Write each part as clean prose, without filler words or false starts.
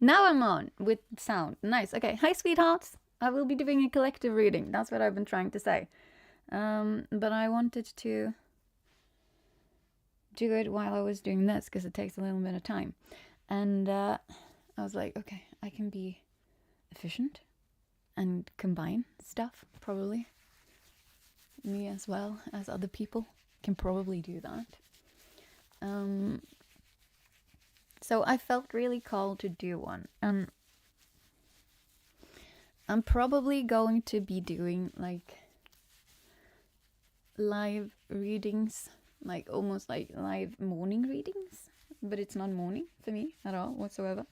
Now I'm on with sound. Nice. Okay. Hi, sweethearts. I will be doing a collective reading. That's what I've been trying to say. But I wanted to do it while I was doing this because it takes a little bit of time. And I was like, okay, I can be efficient and combine stuff, probably. Me as well as other people can probably do that. So I felt really called to do one. I'm probably going to be doing like live readings, like almost like live morning readings, but it's not morning for me at all whatsoever.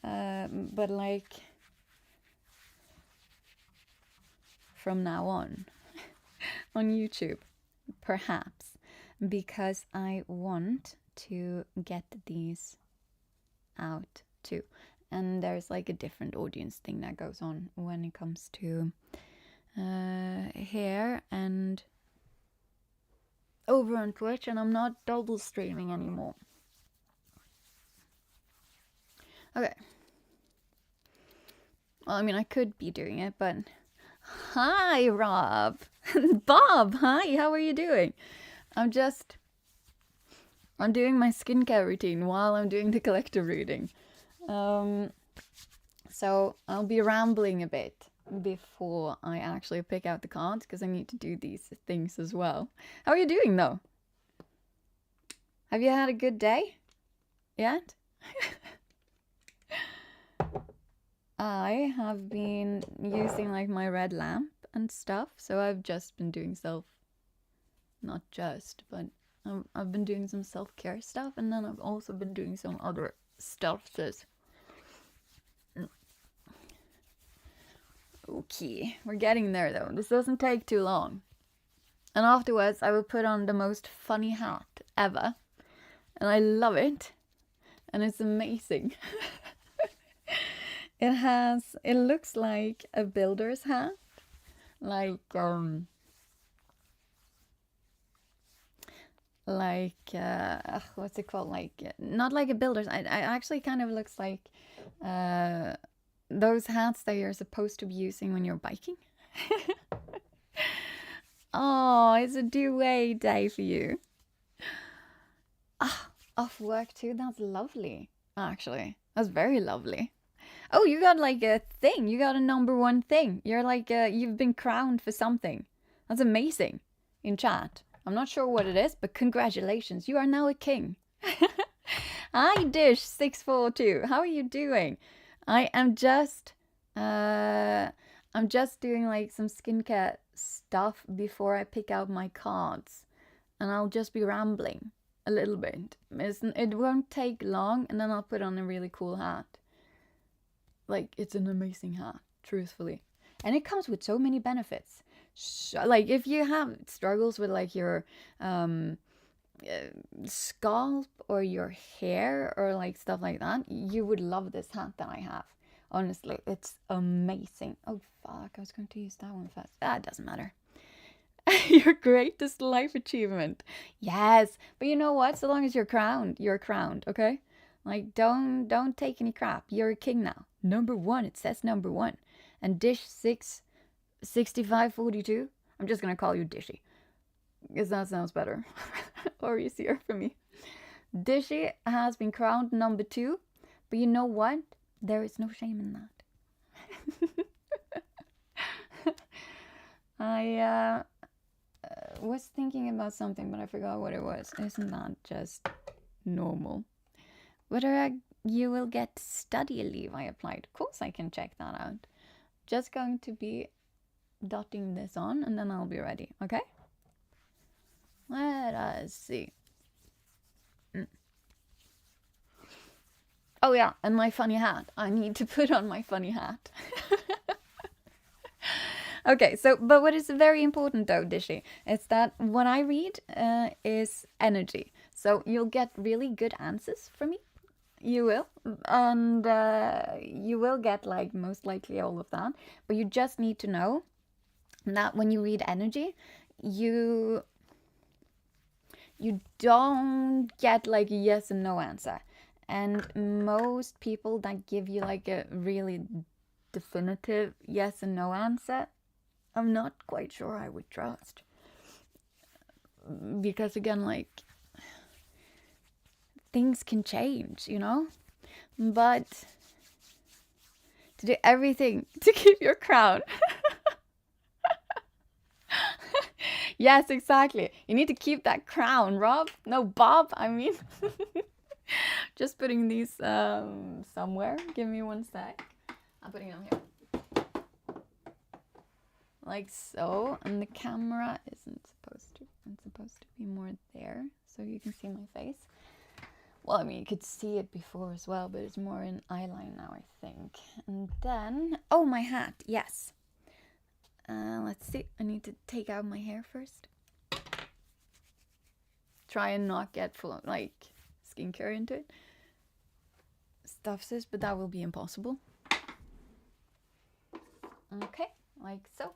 But like from now on YouTube, perhaps, because I want to get these out too. And there's like a different audience thing that goes on when it comes to hair and over on Twitch, and I'm not double streaming anymore. Okay. Well, I mean, I could be doing it, but hi, Rob. Bob, hi, how are you doing? I'm doing my skincare routine while I'm doing the collective reading. So I'll be rambling a bit before I actually pick out the cards because I need to do these things as well. How are you doing though? Have you had a good day yet? I have been using like my red lamp and stuff, so I've just been doing not just, but I've been doing some self-care stuff, and then I've also been doing some other stuff. Okay, we're getting there though. This doesn't take too long. And afterwards, I will put on the most funny hat ever. And I love it. And it's amazing. It looks like a builder's hat. Like, what's it called? Like, not like a builder's. I actually kind of looks like those hats that you're supposed to be using when you're biking. Oh, it's a due day for you. Ah, off work too. That's lovely. Actually, that's very lovely. Oh, you got like a thing. You got a #1 thing. You're like you've been crowned for something. That's amazing. In chat. I'm not sure what it is, but congratulations. You are now a king. Hi, Dish642. How are you doing? I am just I'm just doing like some skincare stuff before I pick out my cards. And I'll just be rambling a little bit. It won't take long, and then I'll put on a really cool hat. Like, it's an amazing hat, truthfully. And it comes with so many benefits. Like, if you have struggles with like your scalp or your hair or like stuff like that, you would love this hat that I have. Honestly, it's amazing. Oh fuck, I was going to use that one first. It doesn't matter. Your greatest life achievement. Yes, but you know what? So long as you're crowned, okay? Like, don't take any crap. You're a king now. #1. It says #1. And Dish66542. I'm just gonna call you Dishy, because that sounds better or easier for me. Dishy has been crowned #2, but you know what? There is no shame in that. I was thinking about something, but I forgot what it was. Isn't that just normal? Whether you will get study leave I applied. Of course I can check that out. Just going to be dotting this on, and then I'll be ready, okay? Let us see. Oh yeah, and my funny hat. I need to put on my funny hat. Okay, so, but what is very important though, Dishy, is that what I read is energy. So you'll get really good answers from me. You will. And you will get, like, most likely all of that. But you just need to know that when you read energy, you don't get, like, a yes and no answer. And most people that give you like a really definitive yes and no answer, I'm not quite sure I would trust. Because again, like, things can change, you know? But to do everything to keep your crown. Yes, exactly. You need to keep that crown, Rob. No, Bob, I mean. Just putting these somewhere. Give me one sec. I'm putting them here. Like so. And the camera isn't supposed to. It's supposed to be more there so you can see my face. Well, I mean, you could see it before as well, but it's more in eyeline now, I think. And then, oh, my hat, yes. Let's see, I need to take out my hair first. Try and not get full of, like, skincare into it. Stuff this, but that will be impossible. Okay, like so.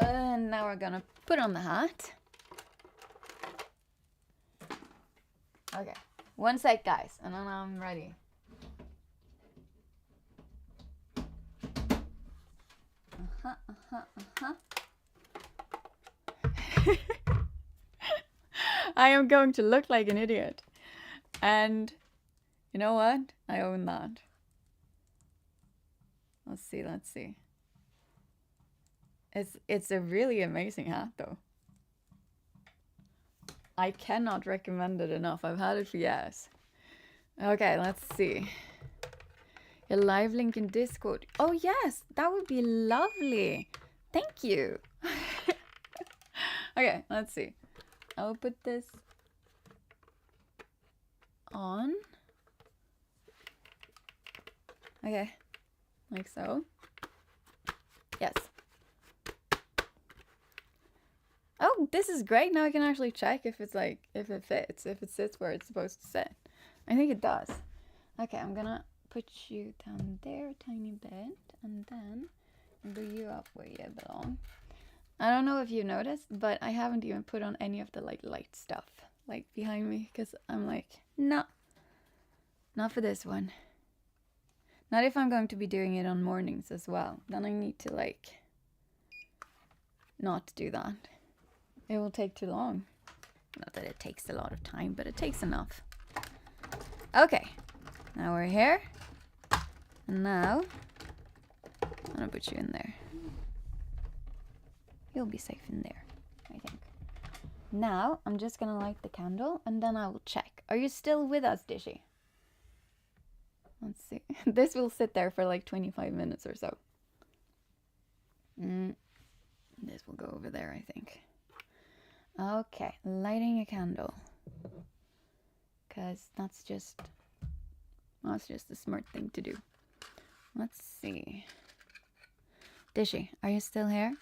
And now we're gonna put on the hat. Okay, one sec, guys, and then I'm ready. I am going to look like an idiot. And you know what? I own that. Let's see. It's a really amazing hat, though. I cannot recommend it enough. I've had it for years. Okay, let's see. Your live link in Discord. Oh yes, that would be lovely. Thank you. Okay, let's see. I'll put this on. Okay, like so. Yes. Oh, this is great. Now I can actually check if it's like, if it fits, if it sits where it's supposed to sit. I think it does. Okay, I'm gonna put you down there a tiny bit and then bring you up where you belong. I don't know if you noticed, but I haven't even put on any of the like light stuff like behind me because I'm like, no, not for this one. Not if I'm going to be doing it on mornings as well. Then I need to like not do that. It will take too long. Not that it takes a lot of time, but it takes enough. Okay, now we're here. And now, I'm gonna put you in there. You'll be safe in there, I think. Now, I'm just gonna light the candle and then I will check. Are you still with us, Dishy? Let's see. This will sit there for like 25 minutes or so. This will go over there, I think. Okay, lighting a candle. Because that's just a smart thing to do. Let's see. Dishy, are you still here?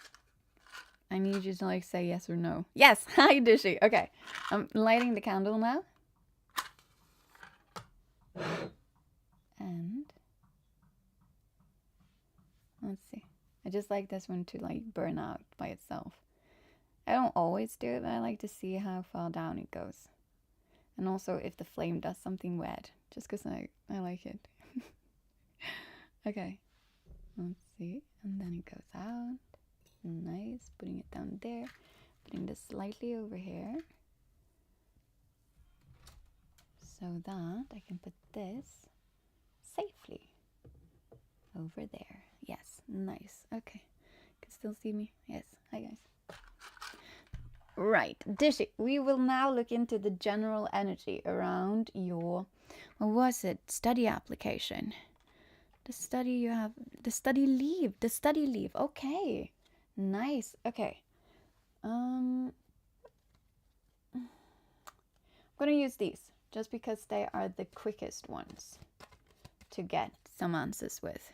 I need you to like say yes or no. Yes! Hi, Dishy! Okay, I'm lighting the candle now. And let's see. I just like this one to like burn out by itself. I don't always do it, but I like to see how far down it goes. And also if the flame does something weird, just because I like it. Okay, let's see. And then it goes out. Nice. Putting it down there. Putting this slightly over here. So that I can put this safely over there. Yes, nice. Okay. Can still see me? Yes. Hi, guys. Right, Dishy, we will now look into the general energy around your, what was it, study application. The study you have, the study leave, okay. Nice, okay. I'm gonna use these, just because they are the quickest ones to get some answers with.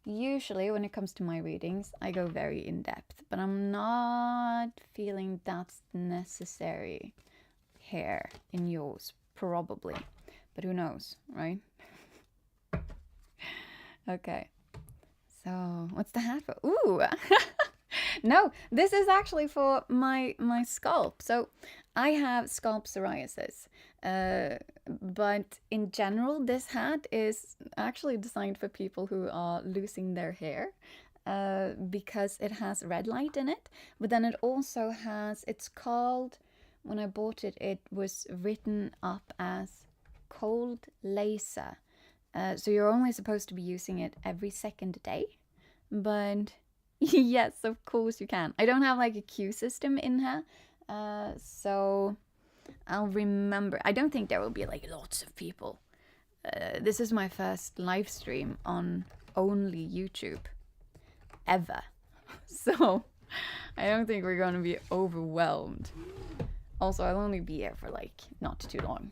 Usually when it comes to my readings, I go very in-depth, but I'm not feeling that's necessary here in yours, probably. But who knows, right? Okay. So, what's the hat for? Ooh! No, this is actually for my scalp. So I have scalp psoriasis. Uh, but in general, this hat is actually designed for people who are losing their hair. Because it has red light in it, but then it also has, it's called, when I bought it, it was written up as cold laser. So you're only supposed to be using it every second day. But yes, of course you can. I don't have like a queue system in here. So I'll remember. I don't think there will be like lots of people. This is my first live stream on only YouTube ever. So I don't think we're going to be overwhelmed. Also, I'll only be here for like not too long.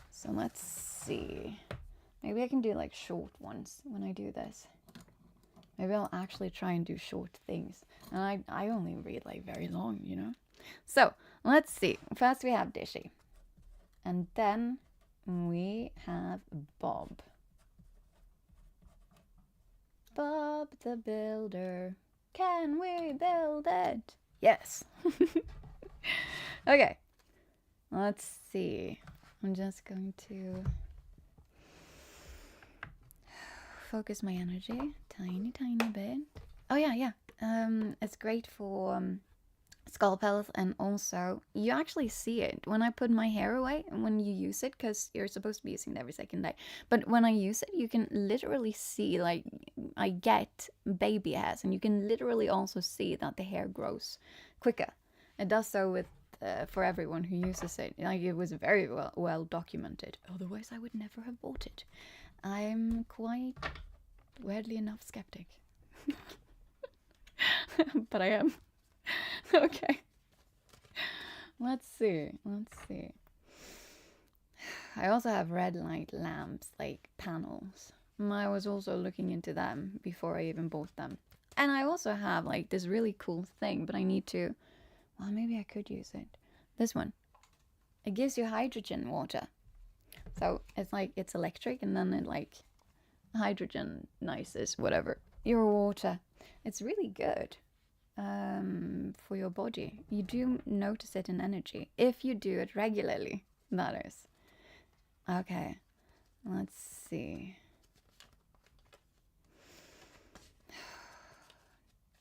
So let's see. Maybe I can do like short ones when I do this. Maybe I'll actually try and do short things. And I only read like very long, you know? So let's see. First we have Dishy. And then we have Bob. Bob the Builder. Can we build it? Yes. Okay. Let's see. I'm just going to focus my energy tiny bit. Oh yeah. It's great for scalp health, and also you actually see it when I put my hair away and when you use it, because you're supposed to be using it every second day. But when I use it, you can literally see, like, I get baby hairs, and you can literally also see that the hair grows quicker. It does so with for everyone who uses it. Like, it was very well documented. Otherwise, I would never have bought it. I'm quite, weirdly enough, skeptic. But I am. Okay. Let's see. I also have red light lamps, like panels. I was also looking into them before I even bought them. And I also have like this really cool thing, but I need to, well, maybe I could use it. This one. It gives you hydrogen water. So it's like, it's electric, and then it like hydrogenizes whatever your water. It's really good for your body. You do notice it in energy if you do it regularly, that is. Okay, let's see.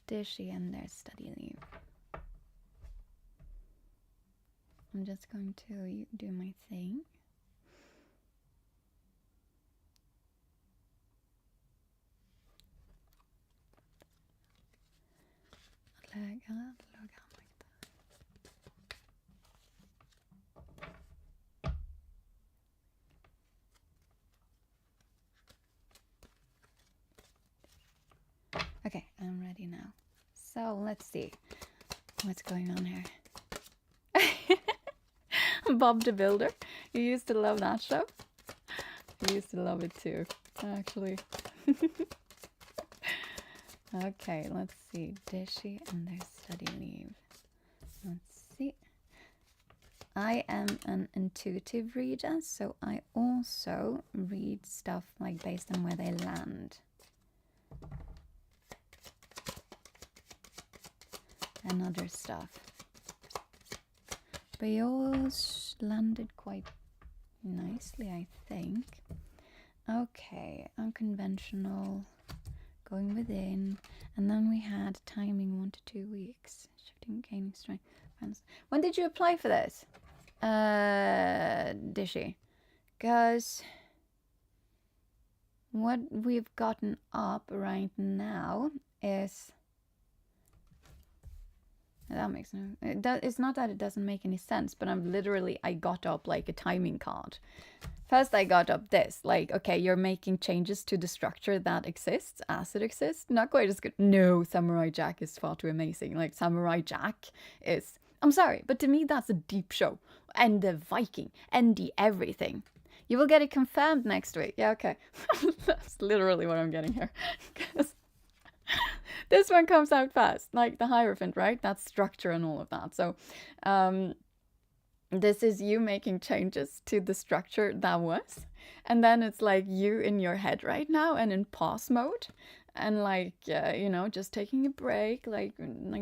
Dishy and their study leave. I'm just going to do my thing. Okay, I'm ready now. So let's see what's going on here. Bob the Builder. You used to love that show? I used to love it too, actually. Okay, let's see. Dishy and their study leave. Let's see. I am an intuitive reader, so I also read stuff like based on where they land. And other stuff. But yours landed quite nicely, I think. Okay, unconventional, going within, and then we had timing 1 to 2 weeks, shifting, gaining strength. When did you apply for this, Dishy? Because what we've gotten up right now is, that makes no, it's not that it doesn't make any sense, but I got up like a timing card. First I got up this, like, okay, you're making changes to the structure that exists as it exists. Not quite as good. No, Samurai Jack is far too amazing. Like, Samurai Jack is, I'm sorry, but to me that's a deep show. And the Viking, and the everything. You will get it confirmed next week. Yeah, okay. That's literally what I'm getting here. Because this one comes out fast, like the Hierophant, right? That's structure and all of that. So this is you making changes to the structure that was. And then it's like you in your head right now and in pause mode. and like just taking a break, like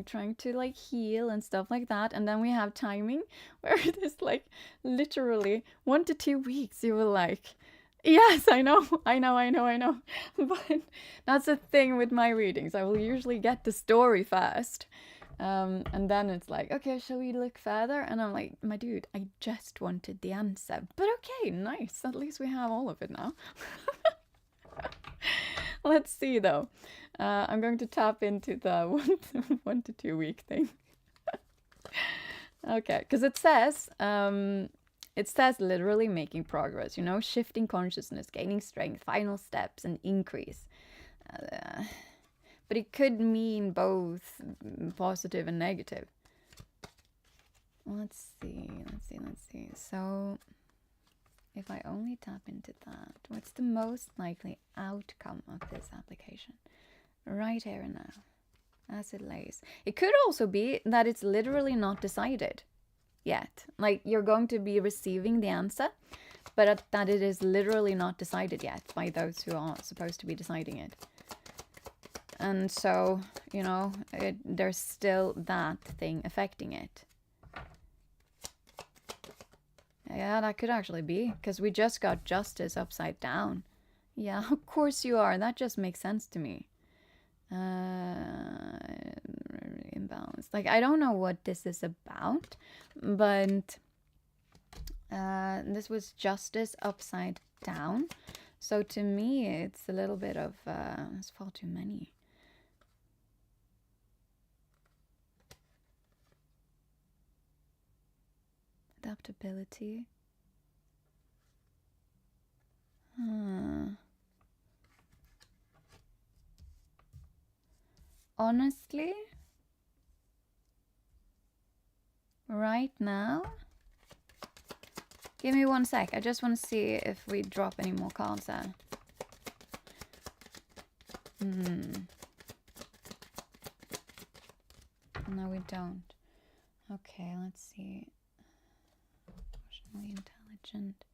trying to like heal and stuff like that. And then we have timing where it is like literally 1 to 2 weeks you will like, yes, I know, I know. But that's the thing with my readings, I will usually get the story first. And then it's like, okay, shall we look further? And I'm like, my dude, I just wanted the answer. But okay, nice, at least we have all of it now. Let's see though. I'm going to tap into the 1 to 2 week thing. Okay, because it says literally making progress, shifting consciousness, gaining strength, final steps, and increase. But it could mean both positive and negative. Let's see. So if I only tap into that, what's the most likely outcome of this application? Right here and now, as it lays. It could also be that it's literally not decided yet. Like, you're going to be receiving the answer, but that it is literally not decided yet by those who are supposed to be deciding it. And so, there's still that thing affecting it. Yeah, that could actually be, because we just got justice upside down. Yeah, of course you are. That just makes sense to me. Imbalance. Like, I don't know what this is about, but this was justice upside down. So to me, it's a little bit of, it's far too many. Adaptability. Honestly, right now, give me 1 sec. I just want to see if we drop any more cards there. No, we don't. Okay, let's see. Emotionally intelligent.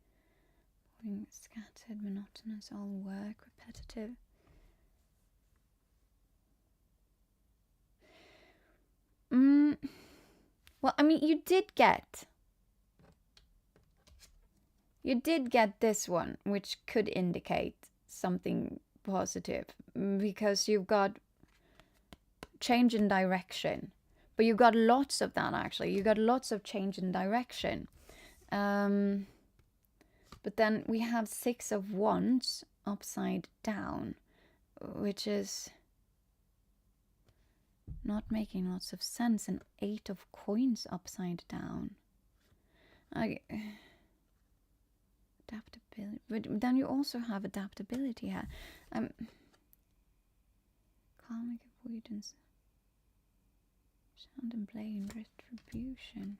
Boring, scattered, monotonous, all work, repetitive. Well, I mean, you did get this one, which could indicate something positive, because you've got change in direction. But you got lots of that, actually. You got lots of change in direction. But then we have 6 of Wands upside down, which is not making lots of sense. And 8 of Coins upside down. Adaptability. But then you also have adaptability here. Karmic avoidance. Sound and play and retribution.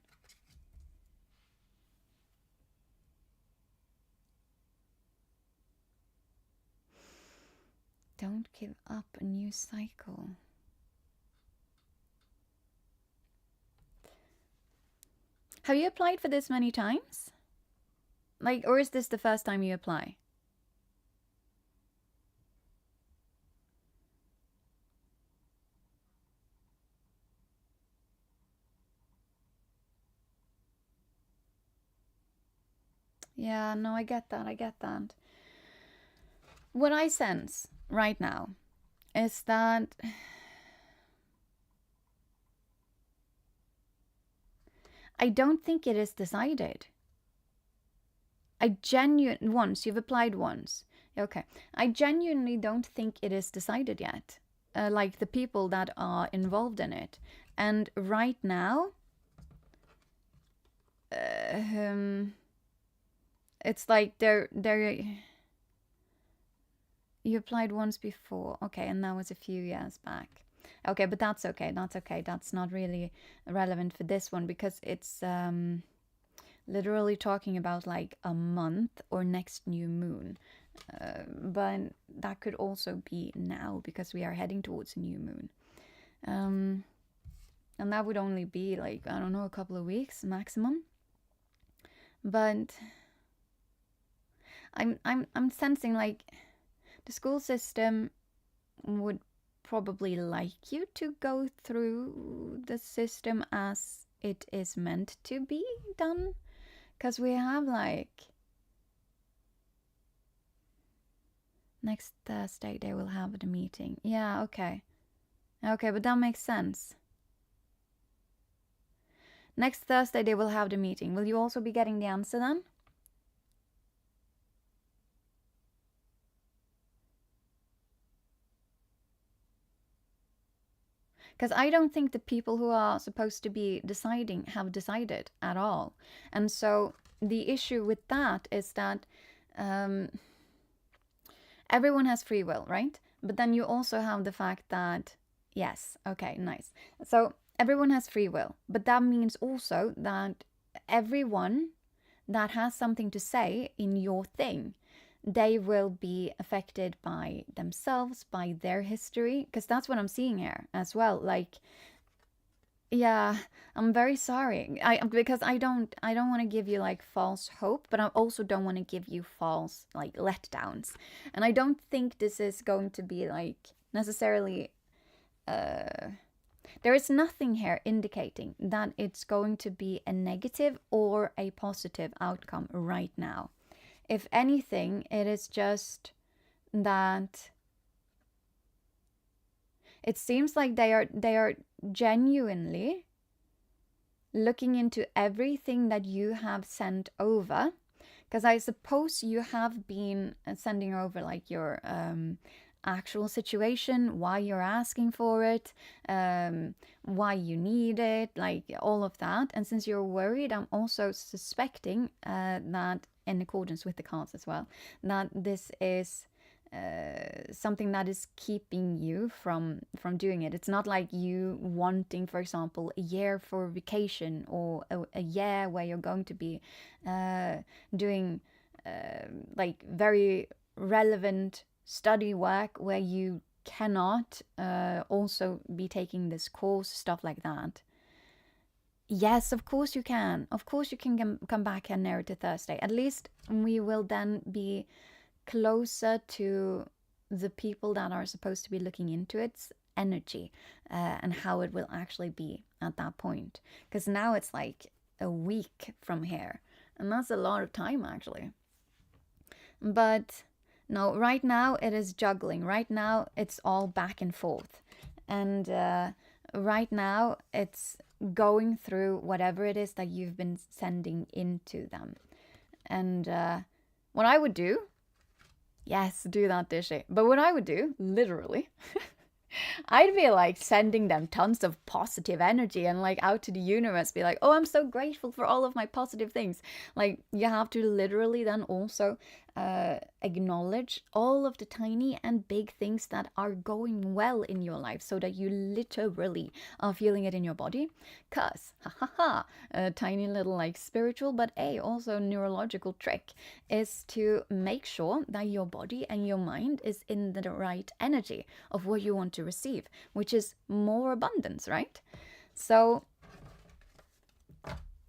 Don't give up, a new cycle. Have you applied for this many times? Like, or is this the first time you apply? Yeah, no, I get that. What I sense right now is that I don't think it is decided. Once, you've applied once. Okay. I genuinely don't think it is decided yet. Like the people that are involved in it. And right now, it's like they're you applied once before. Okay, and that was a few years back. Okay, but that's okay. That's not really relevant for this one, because it's literally talking about like a month or next new moon. But that could also be now, because we are heading towards a new moon. And that would only be like, I don't know, a couple of weeks maximum. But I'm sensing like the school system would probably like you to go through the system as it is meant to be done. Because we have like next Thursday they will have the meeting. Yeah, okay. Okay, but that makes sense. Next Thursday they will have the meeting. Will you also be getting the answer then? Because I don't think the people who are supposed to be deciding have decided at all. And so the issue with that is that everyone has free will, right? But then you also have the fact that, yes, okay, nice. So everyone has free will. But that means also that everyone that has something to say in your thing, they will be affected by themselves, by their history, because that's what I'm seeing here as well. Like, yeah, I'm very sorry. Because I don't want to give you like false hope, but I also don't want to give you false like letdowns. And I don't think this is going to be like necessarily there is nothing here indicating that it's going to be a negative or a positive outcome right now. If anything, it is just that it seems like they are genuinely looking into everything that you have sent over, because I suppose you have been sending over like your actual situation, why you're asking for it, why you need it, like all of that. And since you're worried, I'm also suspecting that, in accordance with the cards as well, that this is something that is keeping you from doing it. It's not like you wanting, for example, a year for vacation, or a year where you're going to be doing like very relevant study work where you cannot also be taking this course, stuff like that. Yes, of course you can. Of course you can come back and narrow to Thursday. At least we will then be closer to the people that are supposed to be looking into its energy and how it will actually be at that point. Because now it's like a week from here, and that's a lot of time actually. But no, right now it is juggling. Right now it's all back and forth. And right now it's going through whatever it is that you've been sending into them. And what I would do, yes, do that, Dishy. But what I would do, literally, I'd be like sending them tons of positive energy and like out to the universe, be like, oh, I'm so grateful for all of my positive things. Like, you have to literally then also acknowledge all of the tiny and big things that are going well in your life, so that you literally are feeling it in your body. Cause, a tiny little like spiritual, but also neurological trick is to make sure that your body and your mind is in the right energy of what you want to receive, which is more abundance, right? So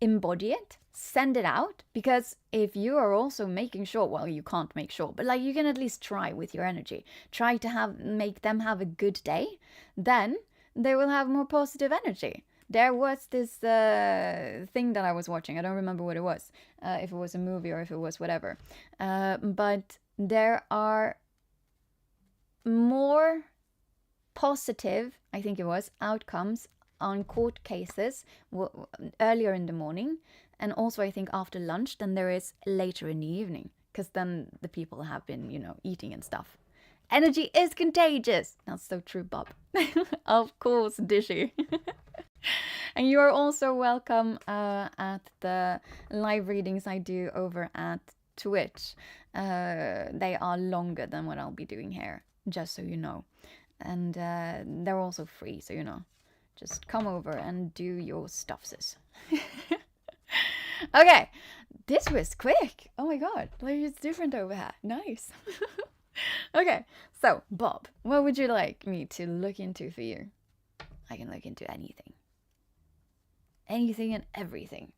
embody it, send it out, because if you are also making sure, well, you can't make sure, but like you can at least try with your energy, try to make them have a good day, then they will have more positive energy. There was this thing that I was watching. I don't remember what it was, if it was a movie or if it was whatever. But there are more positive, I think it was, outcomes on court cases earlier in the morning, and also I think after lunch, than there is later in the evening, because then the people have been, eating and stuff. Energy is contagious. That's so true, Bob. Of course, Dishy. And you are also welcome at the live readings I do over at Twitch. They are longer than what I'll be doing here, just so you know. And they're also free, so just come over and do your stuffses. Okay, this was quick. Oh my god, like it's different over here. Nice. Okay, so Bob, what would you like me to look into for you? I can look into anything. Anything and everything.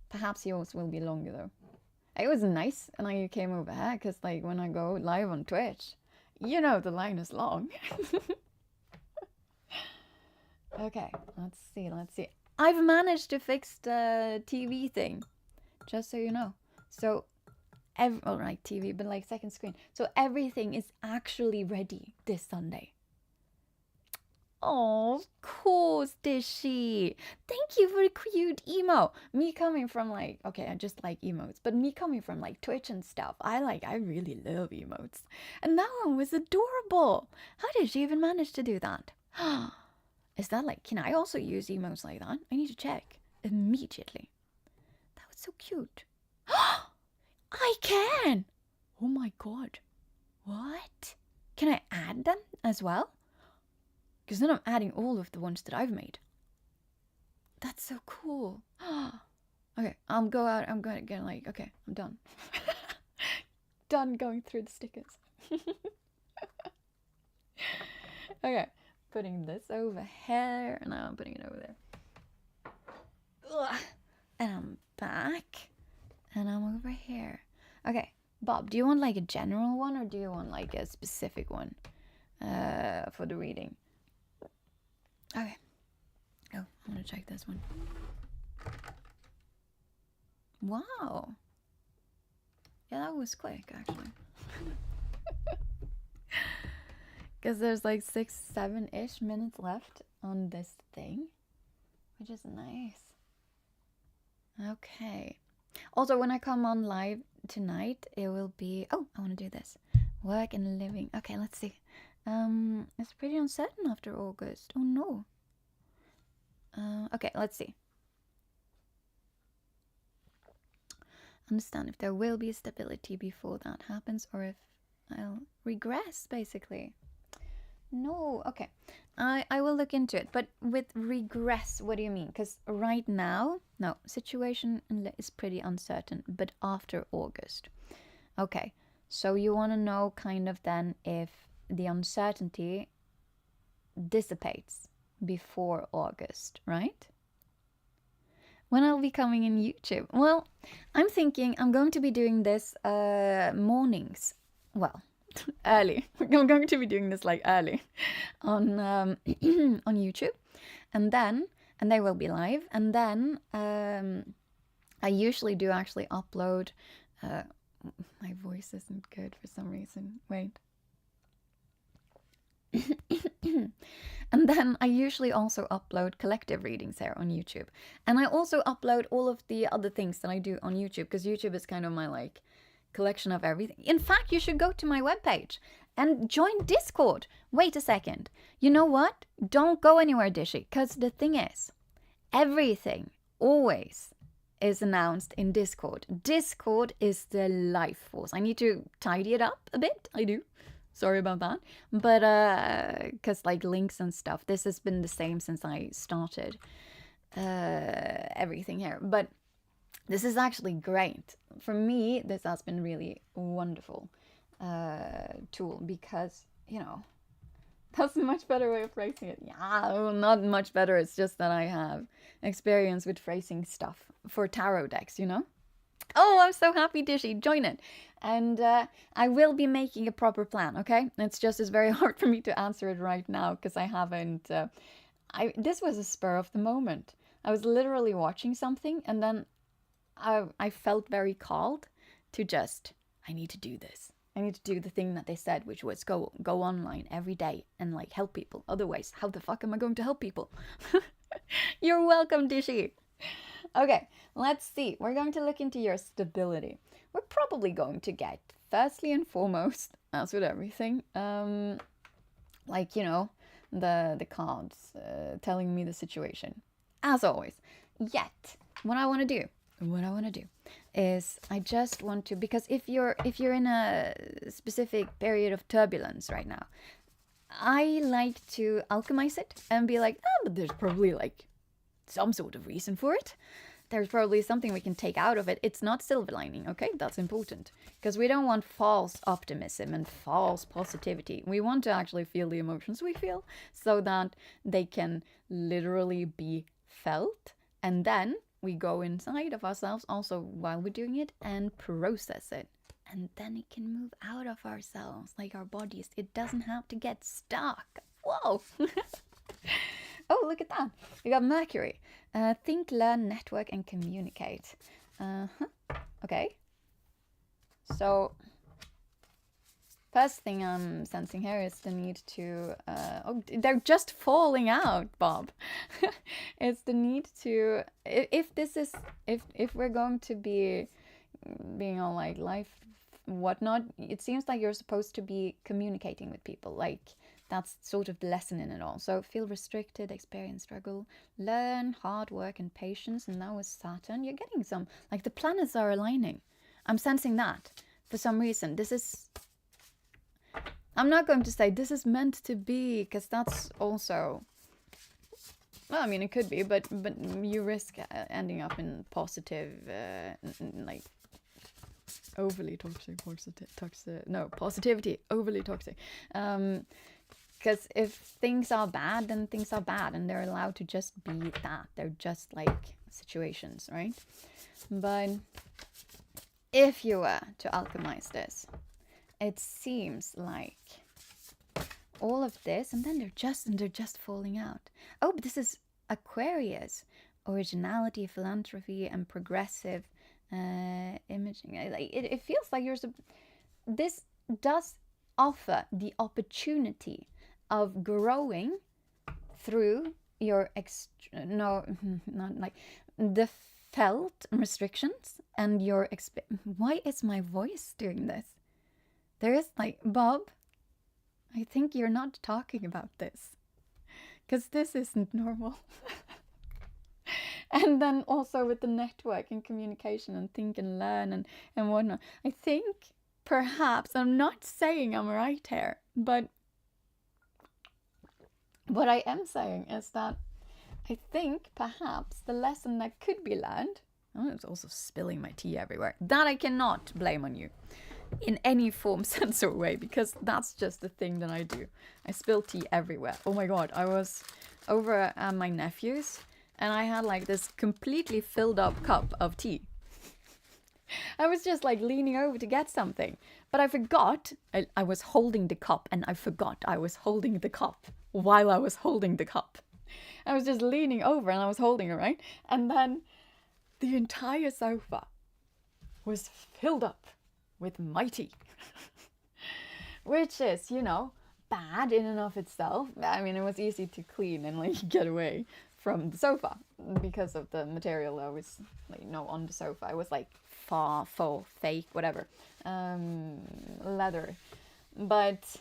Perhaps yours will be longer though. It was nice and you came over here, because like when I go live on Twitch, You know the line is long. Okay, let's see. I've managed to fix the TV thing, just so you know. So, right, TV, but like second screen. So everything is actually ready this Sunday. Oh, of course, Dishy. Thank you for a cute emo. Me coming from like, okay, I just like emotes, but me coming from like Twitch and stuff, I really love emotes. And that one was adorable. How did she even manage to do that? Is that like, can I also use emotes like that? I need to check immediately. That was so cute. I can! Oh my god. What? Can I add them as well? Because then I'm adding all of the ones that I've made. That's so cool. Okay, I'll go out. I'm going to get like, okay, I'm done. Done going through the stickers. Okay, putting this over here. And now I'm putting it over there. Ugh. And I'm back. And I'm over here. Okay, Bob, do you want like a general one or do you want like a specific one for the reading? Okay. Oh, I want to check this one. Wow. Yeah, that was quick, actually. Because there's like 6-7-ish minutes left on this thing, which is nice. Okay. Also, when I come on live tonight, it will be... Oh, I want to do this. Work and living. Okay, let's see. It's pretty uncertain after August. Oh, no. Okay, let's see. Understand if there will be stability before that happens or if I'll regress, basically. No, okay. I will look into it. But with regress, what do you mean? Because right now, no, situation is pretty uncertain, but after August. Okay, so you want to know kind of then if the uncertainty dissipates before August, right? When I'll be coming in YouTube? Well, I'm thinking I'm going to be doing this mornings. Well, early. I'm going to be doing this like early on on YouTube, and they will be live. And then I usually do actually upload. My voice isn't good for some reason. Wait. And then I usually also upload collective readings here on YouTube. And I also upload all of the other things that I do on YouTube, because YouTube is kind of my like collection of everything. In fact, you should go to my webpage and join Discord. Wait a second. You know what? Don't go anywhere, Dishy, because the thing is, everything always is announced in Discord. Discord is the life force. I need to tidy it up a bit. I do. Sorry about that. But, because like links and stuff, this has been the same since I started everything here. But this is actually great. For me, this has been really wonderful tool because, you know, that's a much better way of phrasing it. Yeah, well, not much better. It's just that I have experience with phrasing stuff for tarot decks, you know? Oh, I'm so happy, Dishy. Join it. And I will be making a proper plan, okay? It's very hard for me to answer it right now because I haven't... this was a spur of the moment. I was literally watching something and then I felt very called to just, I need to do this. I need to do the thing that they said, which was go online every day and like help people. Otherwise, how the fuck am I going to help people? You're welcome, Dishy. Okay, let's see. We're going to look into your stability. We're probably going to get, firstly and foremost, as with everything, like, you know, the cards telling me the situation. As always. Yet, what I want to do is I just want to, because if you're in a specific period of turbulence right now, I like to alchemize it and be like, oh, but there's probably like some sort of reason for it. There's probably something we can take out of it. It's not silver lining, okay? That's important. Because we don't want false optimism and false positivity. We want to actually feel the emotions we feel so that they can literally be felt. And then we go inside of ourselves also while we're doing it and process it. And then it can move out of ourselves, like our bodies. It doesn't have to get stuck. Whoa! Oh, look at that. We got Mercury. Think, learn, network, and communicate. Okay. So, first thing I'm sensing here is the need to... oh, they're just falling out, Bob. It's the need to... If we're going to be being all like life whatnot, it seems like you're supposed to be communicating with people. Like, that's sort of the lesson in it all. So feel restricted, experience struggle, learn hard work and patience. And now with Saturn, you're getting some, like the planets are aligning. I'm sensing that for some reason. This is, I'm not going to say this is meant to be, because that's also, well, I mean, it could be, but you risk ending up in positive, like overly toxic, positivity, overly toxic. Because if things are bad, then things are bad, and they're allowed to just be that. They're just like situations, right? But if you were to alchemize this, it seems like all of this, and then they're just falling out. Oh, but this is Aquarius, originality, philanthropy, and progressive imaging. It feels like this does offer the opportunity of growing through your not like the felt restrictions and your why is my voice doing this? There is like, Bob, I think you're not talking about this, because this isn't normal. And then also with the network and communication and think and learn and whatnot, I think perhaps, I'm not saying I'm right here, but what I am saying is that I think perhaps the lesson that could be learned, oh, it's also spilling my tea everywhere, that I cannot blame on you in any form, sense, or way, because that's just the thing that I do. I spill tea everywhere. Oh my god, I was over at my nephew's, and I had like this completely filled up cup of tea. I was just like leaning over to get something, but I forgot I was holding the cup, and I forgot I was holding the cup while I was holding the cup. I was just leaning over and I was holding it, right? And then the entire sofa was filled up with my tea. Which is, you know, bad in and of itself. I mean, it was easy to clean and like get away from the sofa because of the material that was like, you know, on the sofa. It was like faux, fake, whatever, leather. But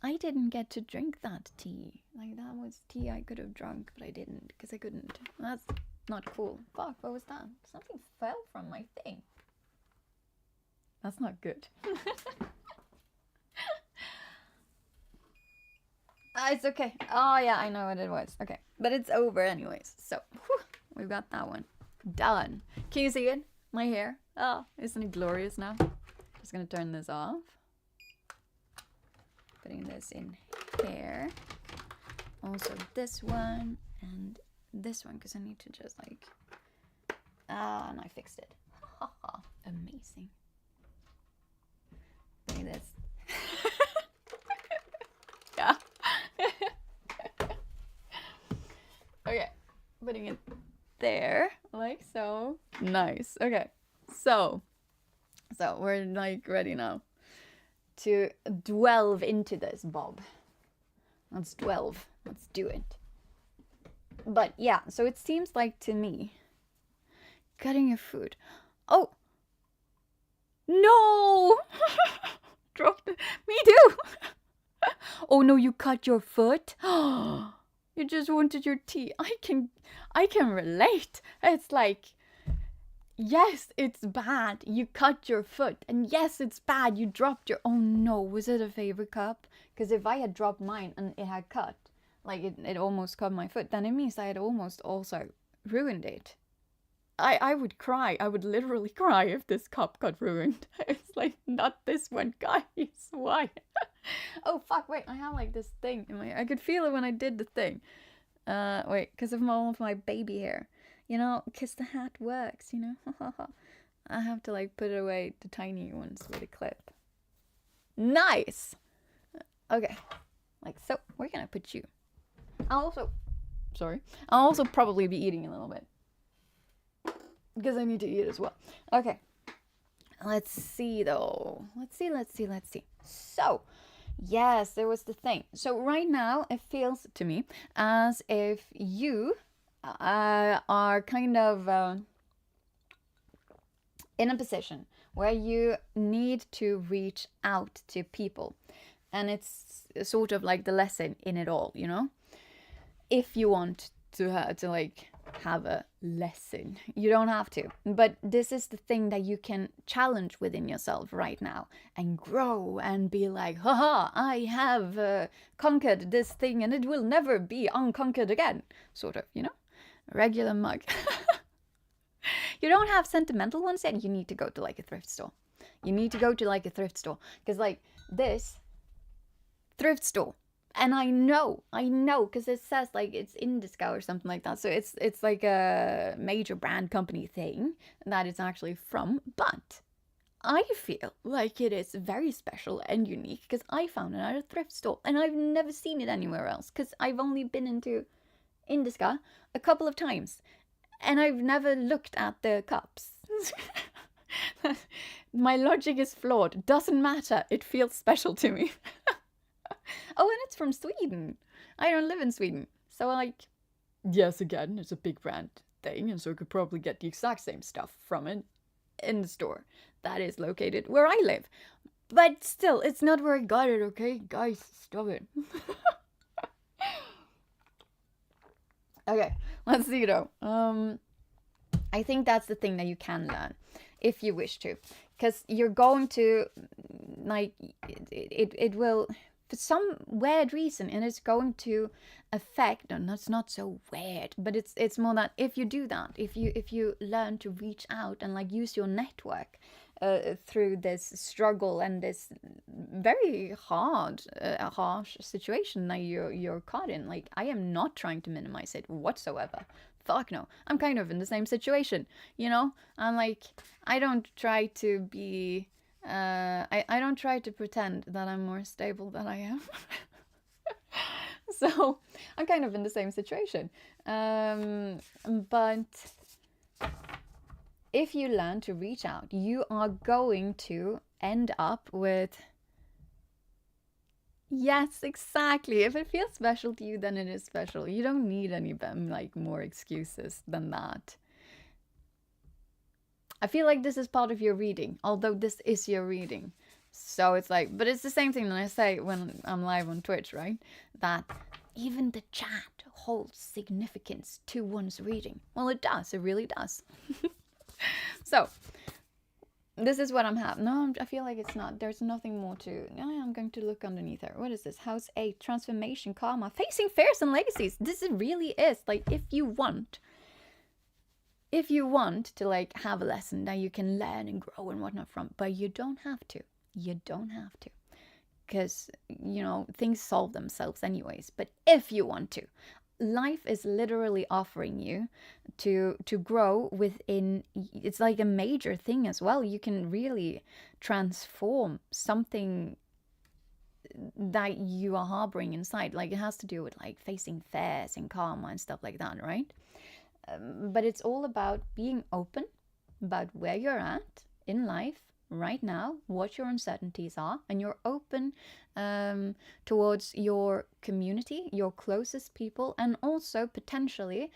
I didn't get to drink that tea. Like, that was tea I could have drunk, but I didn't because I couldn't. That's not cool. Fuck, what was that? Something fell from my thing. That's not good. It's okay. Oh yeah, I know what it was. Okay, but it's over anyways. So whew, we've got that one done. Can you see it? My hair. Oh, isn't it glorious now? Just gonna turn this off. Putting this in here. Also this one and this one, because I need to just like. And I fixed it. Amazing. Look at this. Yeah. Okay, putting it there, like so. Nice. Okay, so we're like ready now to delve into this, Bob. Let's delve. Let's do it. But yeah, so it seems like to me, cutting your food. Oh no! Dropped it. Me too. Oh no, you cut your foot? You just wanted your tea. I can relate. It's like, yes, it's bad. You cut your foot. And yes, it's bad. You dropped your... Oh no, was it a favorite cup? Because if I had dropped mine and it had cut, like it almost cut my foot, then it means I had almost also ruined it. I would cry. I would literally cry if this cup got ruined. It's like, not this one, guys. Why? Oh, fuck, wait. I have like this thing in my... I could feel it when I did the thing. Wait, because of all of my baby hair. You know, because the hat works, you know. I have to like put away the tiny ones with a clip. Nice! Okay, like so. Where can I put you? I'll also probably be eating a little bit. Because I need to eat as well. Okay. Let's see though. Let's see. So, yes, there was the thing. So right now it feels to me as if you are kind of in a position where you need to reach out to people. And it's sort of like the lesson in it all, you know? If you want to like have a lesson, you don't have to, but this is the thing that you can challenge within yourself right now and grow and be like, haha, I have conquered this thing and it will never be unconquered again, sort of, you know, regular mug. You don't have sentimental ones yet. You need to go to like a thrift store. Because like this thrift store, and I know, because it says like it's Indica or something like that. So it's like a major brand company thing that it's actually from. But I feel like it is very special and unique because I found it at a thrift store and I've never seen it anywhere else because I've only been into Indica a couple of times and I've never looked at the cups. My logic is flawed. Doesn't matter. It feels special to me. Oh, and it's from Sweden. I don't live in Sweden. So, like, yes, again, it's a big brand thing, and so I could probably get the exact same stuff from it in the store that is located where I live. But still, it's not where I got it, okay? Guys, stop it. Okay, let's see though. I think that's the thing that you can learn if you wish to. Because you're going to, like, it will, for some weird reason, and it's going to affect, and that's not so weird, but it's more that if you do that, if you learn to reach out and like use your network through this struggle and this very harsh situation that you're caught in. Like, I am not trying to minimize it whatsoever. Fuck no. I'm kind of in the same situation, you know? I'm like, I don't try to be, I don't try to pretend that I'm more stable than I am. So, I'm kind of in the same situation. But if you learn to reach out, you are going to end up with, yes, exactly. If it feels special to you, then it is special. You don't need any like more excuses than that. I feel like this is part of your reading, although this is your reading. So it's like, but it's the same thing that I say when I'm live on Twitch, right? That even the chat holds significance to one's reading. Well, it does. It really does. So, this is what I'm having. No, I feel like it's not. There's nothing more to. I'm going to look underneath her. What is this? House 8, transformation, karma, facing fears and legacies. This really is like if you want to like have a lesson that you can learn and grow and whatnot from, but you don't have to. You don't have to, because you know things solve themselves anyways. But if you want to, life is literally offering you to grow within. It's like a major thing as well. You can really transform something that you are harboring inside. Like it has to do with like facing fears and karma and stuff like that, right? But it's all about being open about where you're at in life right now, what your uncertainties are, and you're open towards your community, your closest people, and also potentially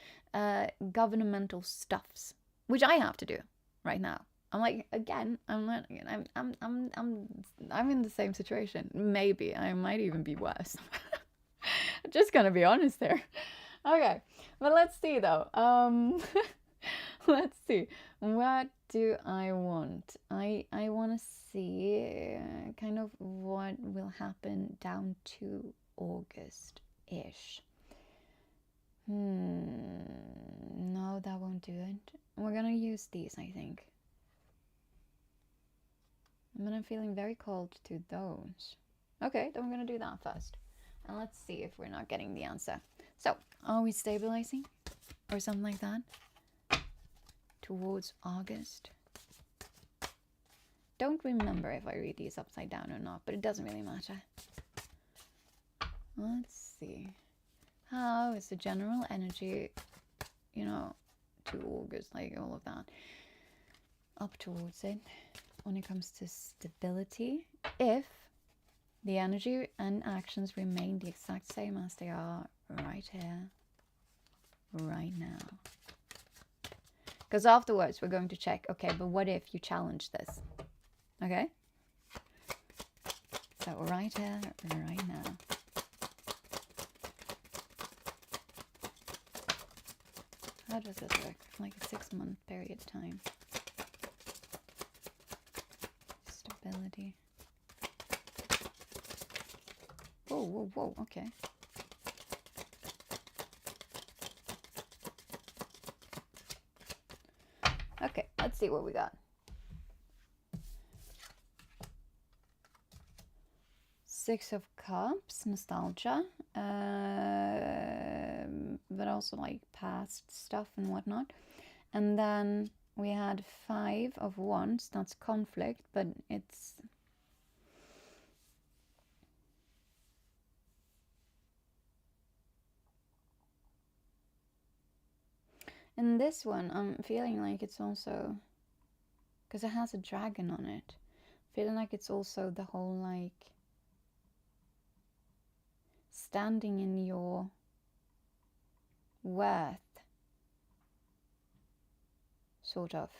governmental stuffs, which I have to do right now. I'm like, again, I'm in the same situation. Maybe I might even be worse. Just gonna be honest there. Okay, but let's see though. Let's see. What do I want? I want to see kind of what will happen down to August-ish. No, that won't do it. We're gonna use these, I think. But I'm feeling very cold to those. Okay, then we're gonna do that first. And let's see if we're not getting the answer. So, are we stabilizing? Or something like that? Towards August. don't remember if I read these upside down or not, but it doesn't really matter. Let's see. How is the general energy, you know, to August, like all of that, up towards it when it comes to stability, if the energy and actions remain the exact same as they are right here, right now. Because afterwards we're going to check, okay, but what if you challenge this? Okay? So right here, right now. How does this work? Like a 6-month period of time. Stability. Whoa, whoa, whoa, okay. Okay, let's see what we got. Six of Cups, nostalgia, but also like past stuff and whatnot. And then we had 5 of Wands, that's conflict, but it's... In this one, I'm feeling like it's also... Because it has a dragon on it. Feeling like it's also the whole like... standing in your worth, sort of.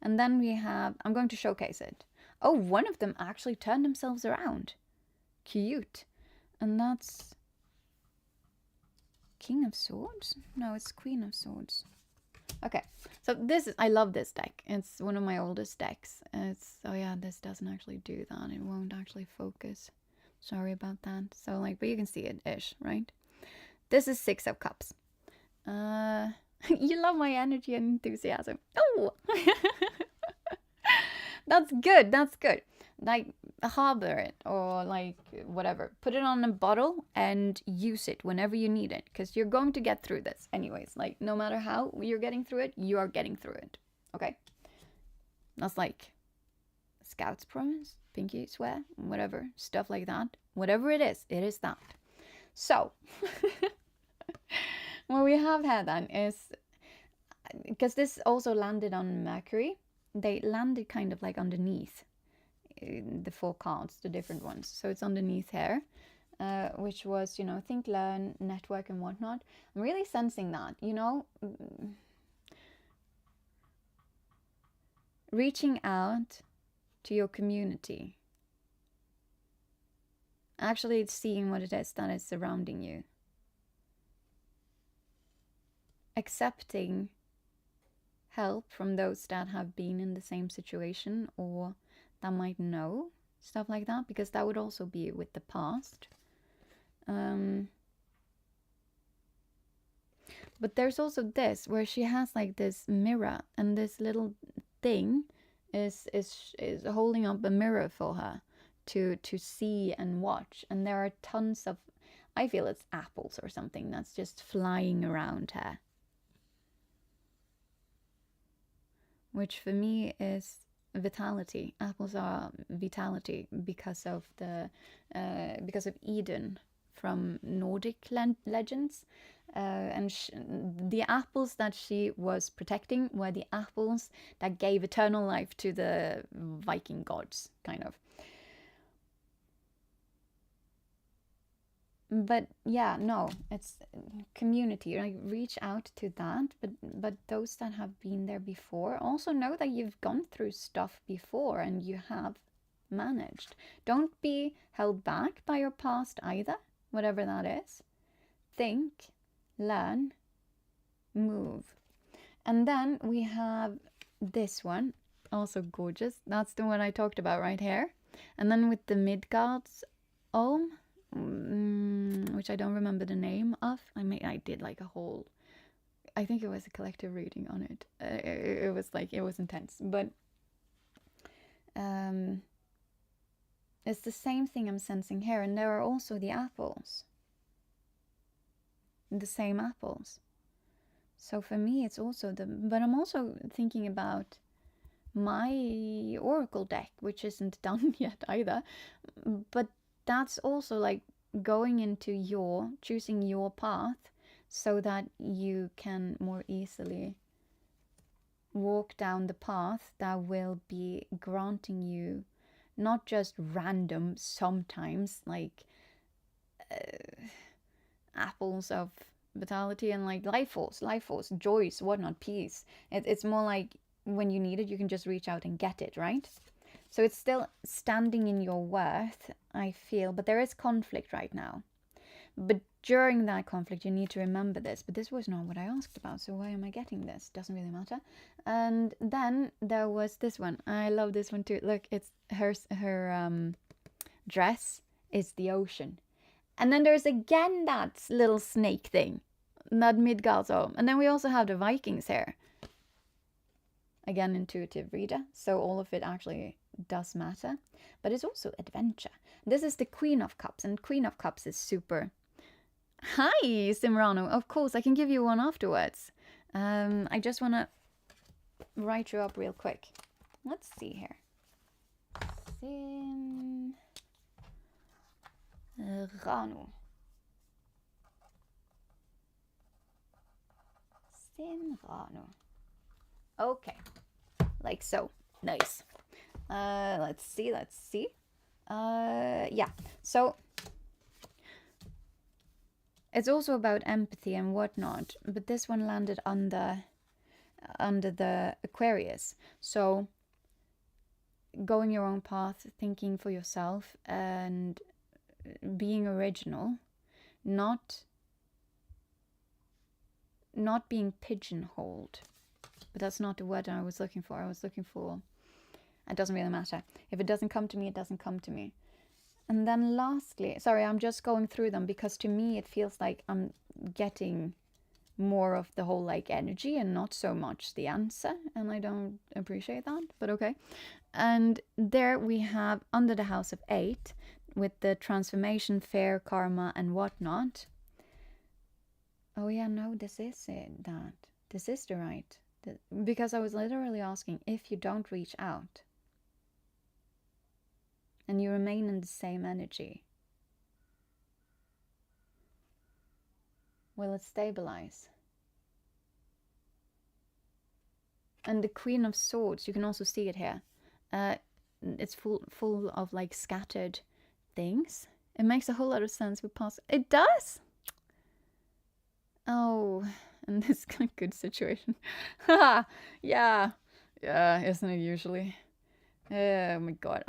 And then we have, I'm going to showcase it. Oh, one of them actually turned themselves around. Cute. And that's King of Swords? No, it's Queen of Swords. Okay, so this is, I love this deck. It's one of my oldest decks. It's, oh yeah, this doesn't actually do that. It won't actually focus. Sorry about that. So like, but you can see it-ish, right? This is 6 of Cups. You love my energy and enthusiasm. Oh! That's good, that's good. Like, harbor it, or like, whatever. Put it on a bottle and use it whenever you need it. Because you're going to get through this anyways. Like, no matter how you're getting through it, you are getting through it. Okay? That's like, Scout's promise, pinky swear, whatever. Stuff like that. Whatever it is that. So, what we have here then is, because this also landed on Mercury, they landed kind of like underneath the 4 cards, the different ones. So it's underneath here, which was, you know, think, learn, network and whatnot. I'm really sensing that, you know, reaching out to your community. Actually seeing what it is that is surrounding you. Accepting help from those that have been in the same situation or that might know, stuff like that, because that would also be with the past. But there's also this where she has like this mirror, and this little thing is holding up a mirror for her to see and watch, and there are tons of, I feel it's apples or something that's just flying around her, which for me is vitality. Apples are vitality because of the because of Eden from Nordic legends, and the apples that she was protecting were the apples that gave eternal life to the Viking gods, kind of. But yeah, no, it's community. Like, reach out to that, but those that have been there before also know that you've gone through stuff before and you have managed. Don't be held back by your past either, whatever that is. Think, learn, move. And then we have this one, also gorgeous. That's the one I talked about right here. And then with the Midgard's Olm, which I don't remember the name of. I did like a whole, I think it was a collective reading on it. It was like, it was intense, but it's the same thing I'm sensing here. And there are also the apples, the same apples. So for me, it's also but I'm also thinking about my oracle deck, which isn't done yet either. But that's also like going into choosing your path so that you can more easily walk down the path that will be granting you not just random, sometimes like apples of vitality and like life force, joys, whatnot, peace. It's more like when you need it, you can just reach out and get it, right? So it's still standing in your worth, I feel, but there is conflict right now. But during that conflict, you need to remember this. But this was not what I asked about, so why am I getting this? Doesn't really matter. And then there was this one. I love this one too. Look, it's her dress is the ocean. And then there's again that little snake thing, that Midgardsorm. And then we also have the Vikings here. Again, intuitive reader, so all of it actually does matter. But it's also adventure. This is the Queen of Cups, and Queen of Cups is super... Hi, Simrano. Of course, I can give you one afterwards. I just want to write you up real quick. Let's see here. Simrano. Simrano. Okay. Like so. Nice. Let's see. Yeah. So it's also about empathy and whatnot, but this one landed under the Aquarius. So going your own path, thinking for yourself, and being original, not being pigeonholed. But that's not the word I was looking for. I was looking for, it doesn't really matter. If it doesn't come to me, it doesn't come to me. And then lastly, sorry, I'm just going through them because to me it feels like I'm getting more of the whole like energy and not so much the answer, and I don't appreciate that, but okay. And there we have under the house of 8 with the transformation, fair, karma and whatnot. Oh yeah, no, this is it, that. This is the right. Because I was literally asking, if you don't reach out and you remain in the same energy, will it stabilize? And the Queen of Swords, you can also see it here. It's full of like scattered things. It makes a whole lot of sense with past. It does? Oh, in this good situation. Yeah, isn't it usually? Oh my god,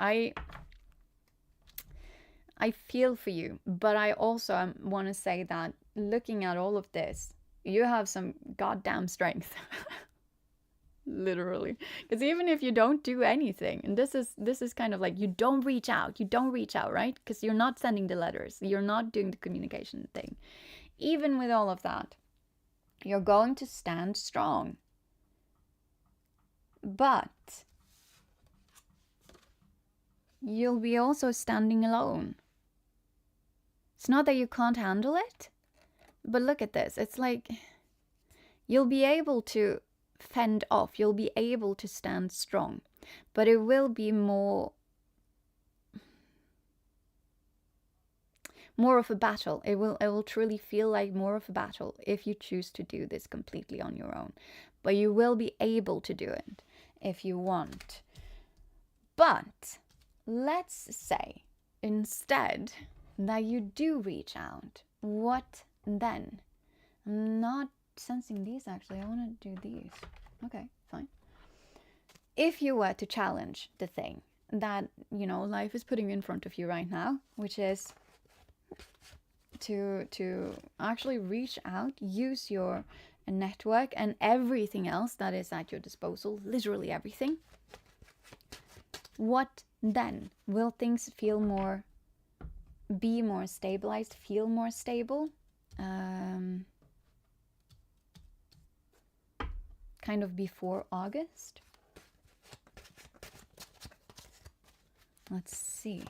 I feel for you, but I also want to say that looking at all of this, you have some goddamn strength. Literally, because even if you don't do anything, and this is kind of like you don't reach out, right? Because you're not sending the letters, you're not doing the communication thing. Even with all of that, you're going to stand strong. But you'll be also standing alone. It's not that you can't handle it, but look at this. It's like you'll be able to fend off, you'll be able to stand strong, but it will be more of a battle. It will truly feel like more of a battle if you choose to do this completely on your own. But you will be able to do it if you want. But let's say instead that you do reach out. What then? I'm not sensing these actually. I want to do these. Okay, fine. If you were to challenge the thing that, you know, life is putting in front of you right now, which is to actually reach out, use your network and everything else that is at your disposal, literally everything. What then? Will things feel be more stabilized, feel more stable? Kind of before August. Let's see.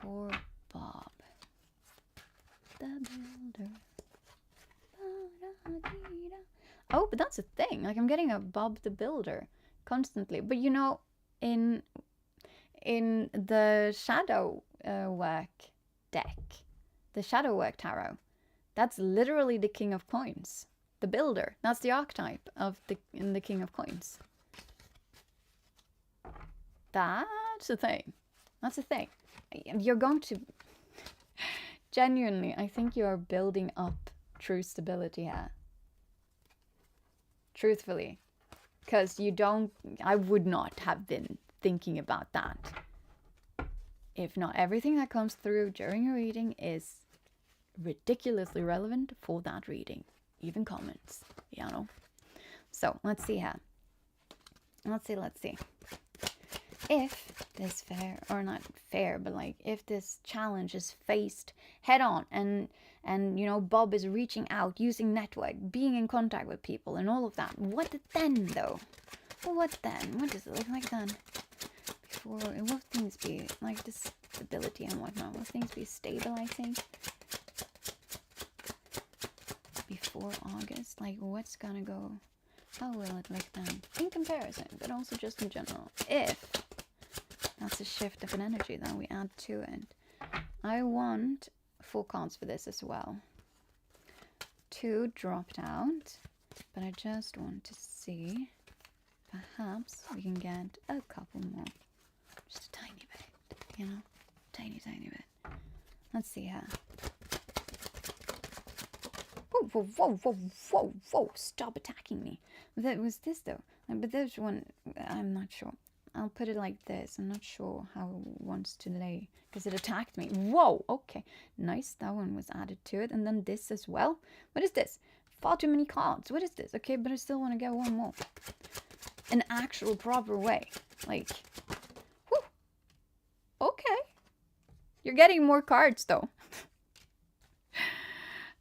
For Bob the Builder. Oh, but but that's a thing. Like, I'm getting a Bob the Builder constantly. But you know, in the shadow work deck, the shadow work tarot, that's literally the King of Coins, the builder. That's the archetype of the King of Coins. That's a thing. That's a thing. You're going to genuinely, I think you are building up true stability here. Truthfully, because I would not have been thinking about that if not everything that comes through during a reading is ridiculously relevant for that reading, even comments, you know. So let's see here. Let's see. If this fair, or not fair, but like if this challenge is faced head on, and you know, Bob is reaching out, using network, being in contact with people and all of that, what then though? What then? What does it look like then? Before, will things be like this stability and whatnot? Will things be stabilizing before August? Like, what's gonna go? How will it look then? In comparison, but also just in general. If that's a shift of an energy that we add to it. I want 4 cards for this as well. 2 dropped out, but I just want to see. Perhaps we can get a couple more. Just a tiny bit, you know? Tiny bit. Let's see here. Whoa. Stop attacking me. That was this though. But there's one, I'm not sure. I'll put it like this. I'm not sure how it wants to lay because it attacked me. Whoa, okay. Nice, that one was added to it. And then this as well. What is this? Far too many cards. What is this? Okay, but I still want to get one more. An actual proper way. Like, whew. Okay. You're getting more cards though.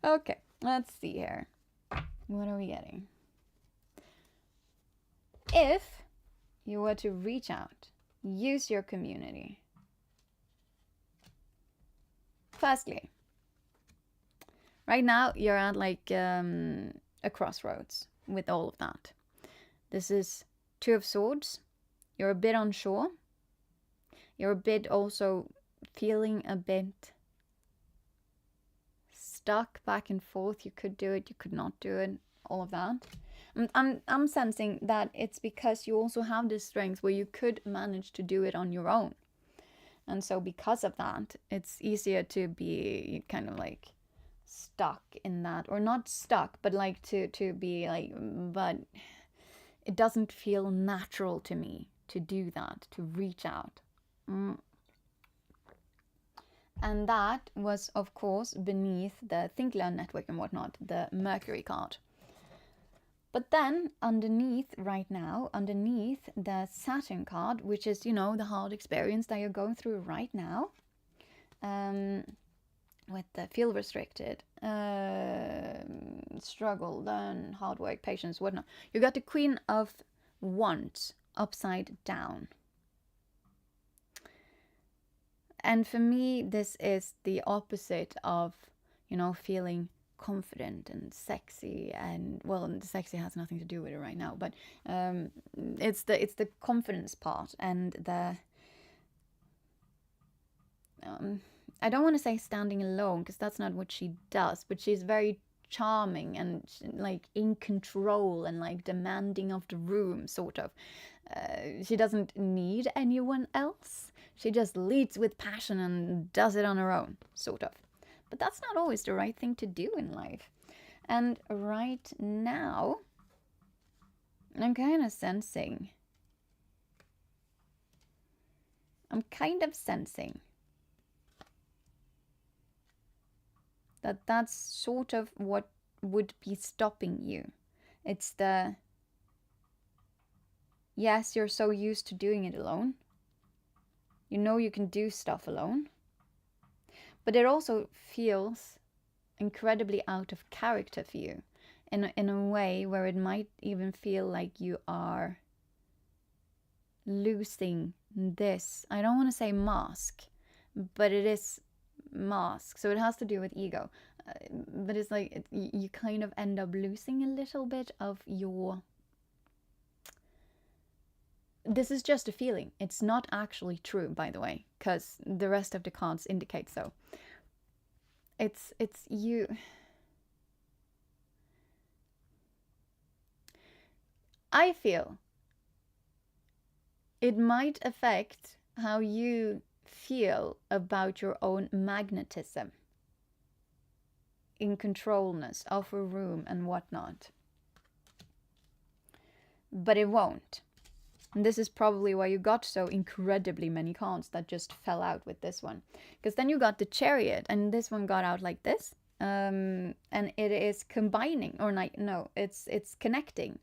Okay, let's see here. What are we getting? If you were to reach out, use your community. Firstly, right now you're at like a crossroads with all of that. This is 2 of Swords. You're a bit unsure. You're a bit also feeling a bit stuck back and forth. You could do it, you could not do it, all of that. I'm sensing that it's because you also have this strength where you could manage to do it on your own. And so because of that, it's easier to be kind of like stuck in that, or not stuck, but like to be like, but it doesn't feel natural to me to do that, to reach out. And that was, of course, beneath the Think Learn Network and whatnot, the Mercury card. But then underneath right now, underneath the Saturn card, which is, you know, the hard experience that you're going through right now, with the feel restricted, struggle, learn, hard work, patience, whatnot. You got the Queen of Wands upside down. And for me, this is the opposite of, you know, feeling confident and sexy, and well, sexy has nothing to do with it right now, but it's the confidence part, and the I don't want to say standing alone, because that's not what she does, but she's very charming and like in control and like demanding of the room, sort of. She doesn't need anyone else. She just leads with passion and does it on her own, sort of. But that's not always the right thing to do in life. And right now, I'm kind of sensing that that's sort of what would be stopping you. It's the, yes, you're so used to doing it alone. You know you can do stuff alone. But it also feels incredibly out of character for you in a way where it might even feel like you are losing this. I don't want to say mask, but it is mask. So it has to do with ego. but it's like you kind of end up losing a little bit of your. This is just a feeling. It's not actually true, by the way, because the rest of the cards indicate so. It's you. I feel it might affect how you feel about your own magnetism, in controlness of a room and whatnot. But it won't. And this is probably why you got so incredibly many cards that just fell out with this one. Because then you got the Chariot, and this one got out like this. And it is combining, or like, no, it's connecting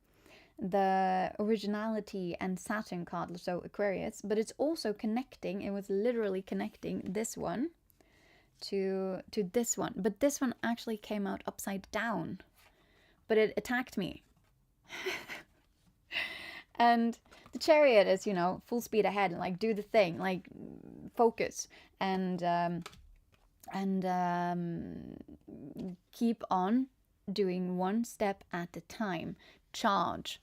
the originality and Saturn card, so Aquarius, but it's also connecting, it was literally connecting this one to this one. But this one actually came out upside down, but it attacked me. And the Chariot is, you know, full speed ahead and like do the thing, like focus and keep on doing one step at a time. Charge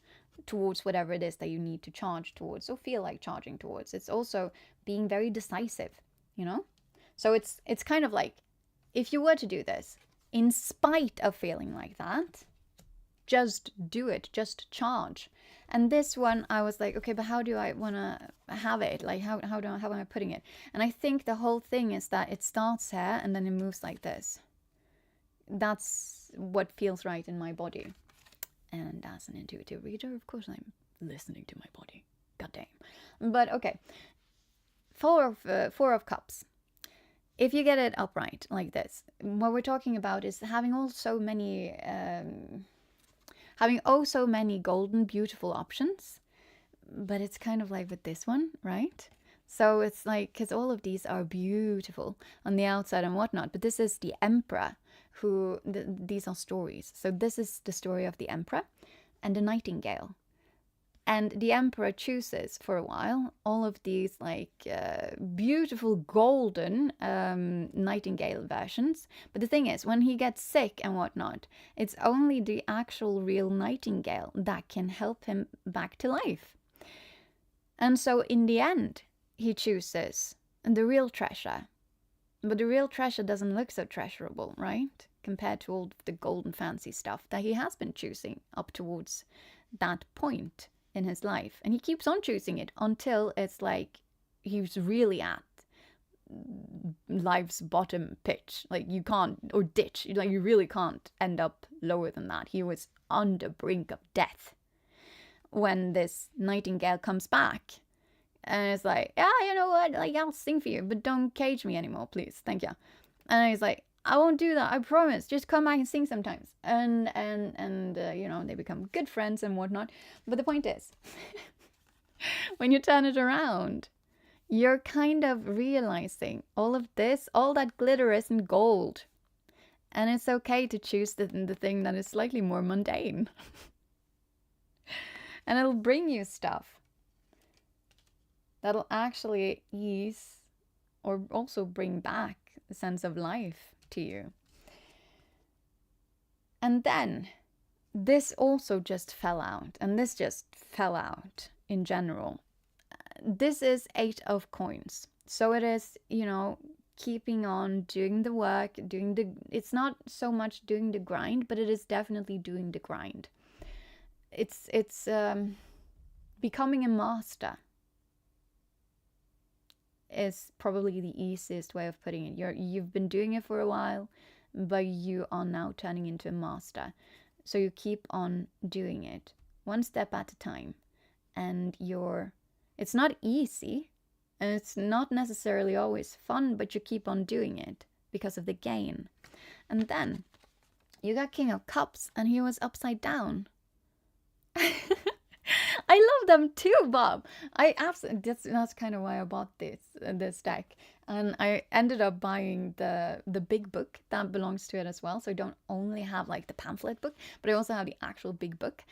towards whatever it is that you need to charge towards or feel like charging towards. It's also being very decisive, you know? So it's kind of like, if you were to do this, in spite of feeling like that, just do it, just charge. And this one, I was like, okay, but how do I want to have it? Like, how am I putting it? And I think the whole thing is that it starts here and then it moves like this. That's what feels right in my body. And as an intuitive reader, of course, I'm listening to my body. God damn. But okay, Four of Cups. If you get it upright like this, what we're talking about is having so many golden, beautiful options. But it's kind of like with this one, right? So it's like, because all of these are beautiful on the outside and whatnot, but this is the Emperor, who, these are stories. So this is the story of the Emperor and the Nightingale. And the Emperor chooses for a while all of these like beautiful golden Nightingale versions. But the thing is, when he gets sick and whatnot, it's only the actual real Nightingale that can help him back to life. And so in the end, he chooses the real treasure. But the real treasure doesn't look so treasurable, right? Compared to all the golden fancy stuff that he has been choosing up towards that point in his life. And he keeps on choosing it until it's like he's really at life's bottom pitch. Like you can't, or ditch, like you really can't end up lower than that. He was on the brink of death when this Nightingale comes back. And it's like, yeah, you know what? Like, I'll sing for you, but don't cage me anymore, please. Thank you. And he's like, I won't do that. I promise. Just come back and sing sometimes. And you know, they become good friends and whatnot. But the point is, when you turn it around, you're kind of realizing all of this, all that glitter isn't gold. And it's okay to choose the thing that is slightly more mundane. And it'll bring you stuff that'll actually ease or also bring back a sense of life to you. And then this also just fell out, and this just fell out in general. This is 8 of coins. So it is, you know, keeping on doing the work, it's not so much doing the grind, but it is definitely doing the grind. It's becoming a master is probably the easiest way of putting it. You've been doing it for a while, but you are now turning into a master. So you keep on doing it one step at a time. And it's not easy, and it's not necessarily always fun, but you keep on doing it because of the gain. And then you got King of Cups, and he was upside down. I love them too, Bob. I absolutely, that's kind of why I bought this deck, and I ended up buying the big book that belongs to it as well. So I don't only have like the pamphlet book, but I also have the actual big book.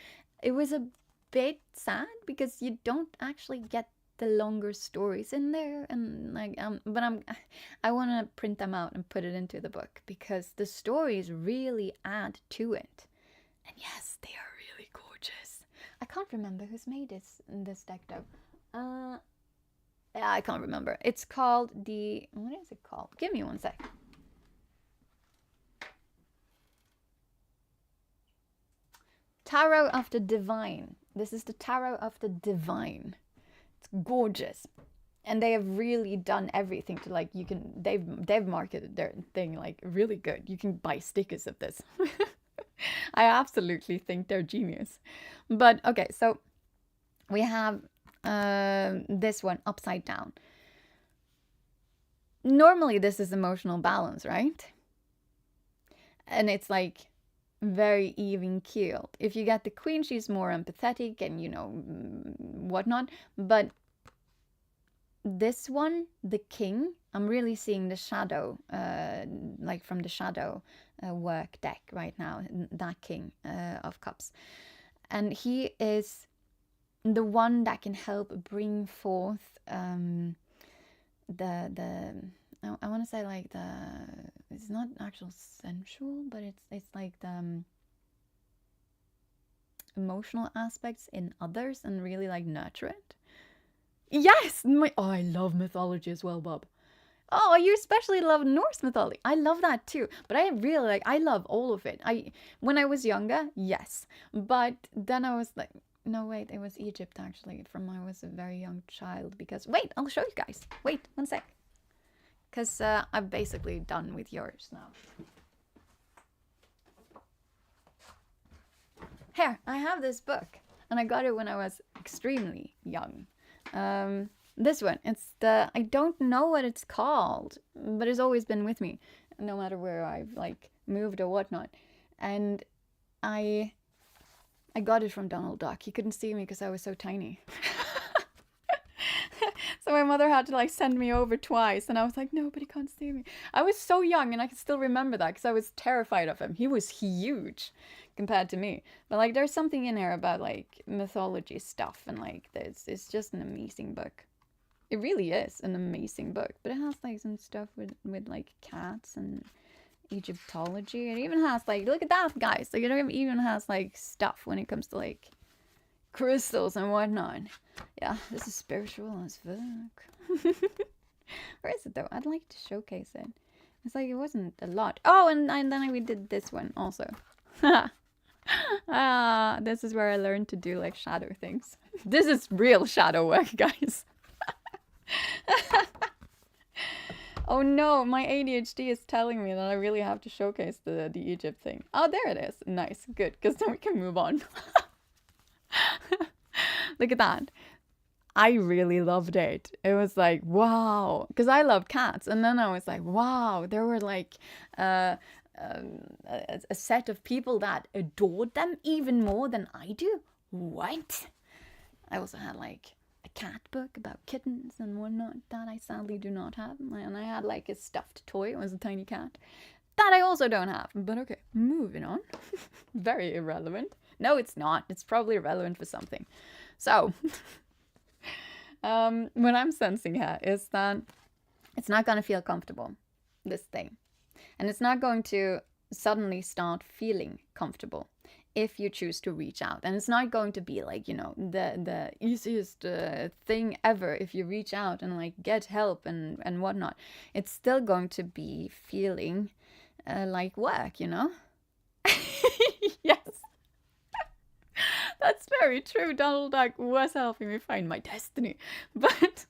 It was a bit sad because you don't actually get the longer stories in there, and like but I want to print them out and put it into the book because the stories really add to it. And yes, they are really gorgeous. I can't remember who's made this deck though. Yeah, I can't remember. It's called what is it called? Give me one sec. Tarot of the Divine. This is the Tarot of the Divine. It's gorgeous. And they have really done everything to like they've marketed their thing like really good. You can buy stickers of this. I absolutely think they're genius. But okay, so we have this one upside down. Normally this is emotional balance, right? And it's like very even keeled. If you get the queen, she's more empathetic and whatnot. But this one, the king, I'm really seeing the shadow, like from the shadow work deck right now, that king of cups. And he is the one that can help bring forth I want to say like it's not actual sensual, but it's like the emotional aspects in others and really like nurture it. Yes! I love mythology as well, Bob. Oh, you especially love Norse mythology. I love that too. But I really I love all of it. When I was younger, yes. But then I was like, no, wait, it was Egypt actually from I was a very young child because, wait, I'll show you guys. Wait, one sec. Because I'm basically done with yours now. Here, I have this book. And I got it when I was extremely young. This one, it's I don't know what it's called, but it's always been with me, no matter where I've like moved or whatnot. And I got it from Donald Duck. He couldn't see me because I was so tiny. So my mother had to like send me over twice, and I was like, nobody can't see me. I was so young, and I can still remember that because I was terrified of him. He was huge compared to me. But like, there's something in here about like mythology stuff, and like, it's just an amazing book. It really is an amazing book, but it has like some stuff with like cats and Egyptology. It even has like, look at that, guys. Like, it even has like stuff when it comes to like crystals and whatnot. Yeah, this is spiritual as fuck. Where is it though? I'd like to showcase it. It's like it wasn't a lot. Oh, and then we did this one also. This is where I learned to do like shadow things. This is real shadow work, guys. Oh no, my ADHD is telling me that I really have to showcase the Egypt thing. Oh, there it is. Nice, good, because then we can move on. Look at that. I really loved it. It was like, wow, because I love cats. And then I was like, wow, there were like a set of people that adored them even more than I do. What? I also had like a cat book about kittens and whatnot that I sadly do not have. And I had like a stuffed toy. It was a tiny cat. That I also don't have. But okay, moving on. Very irrelevant. No, it's not. It's probably relevant for something. So, what I'm sensing here is that it's not going to feel comfortable, this thing. And it's not going to suddenly start feeling comfortable if you choose to reach out. And it's not going to be like, the easiest thing ever if you reach out and like get help and whatnot. It's still going to be feeling like work, Yes. That's very true. Donald Duck was helping me find my destiny. But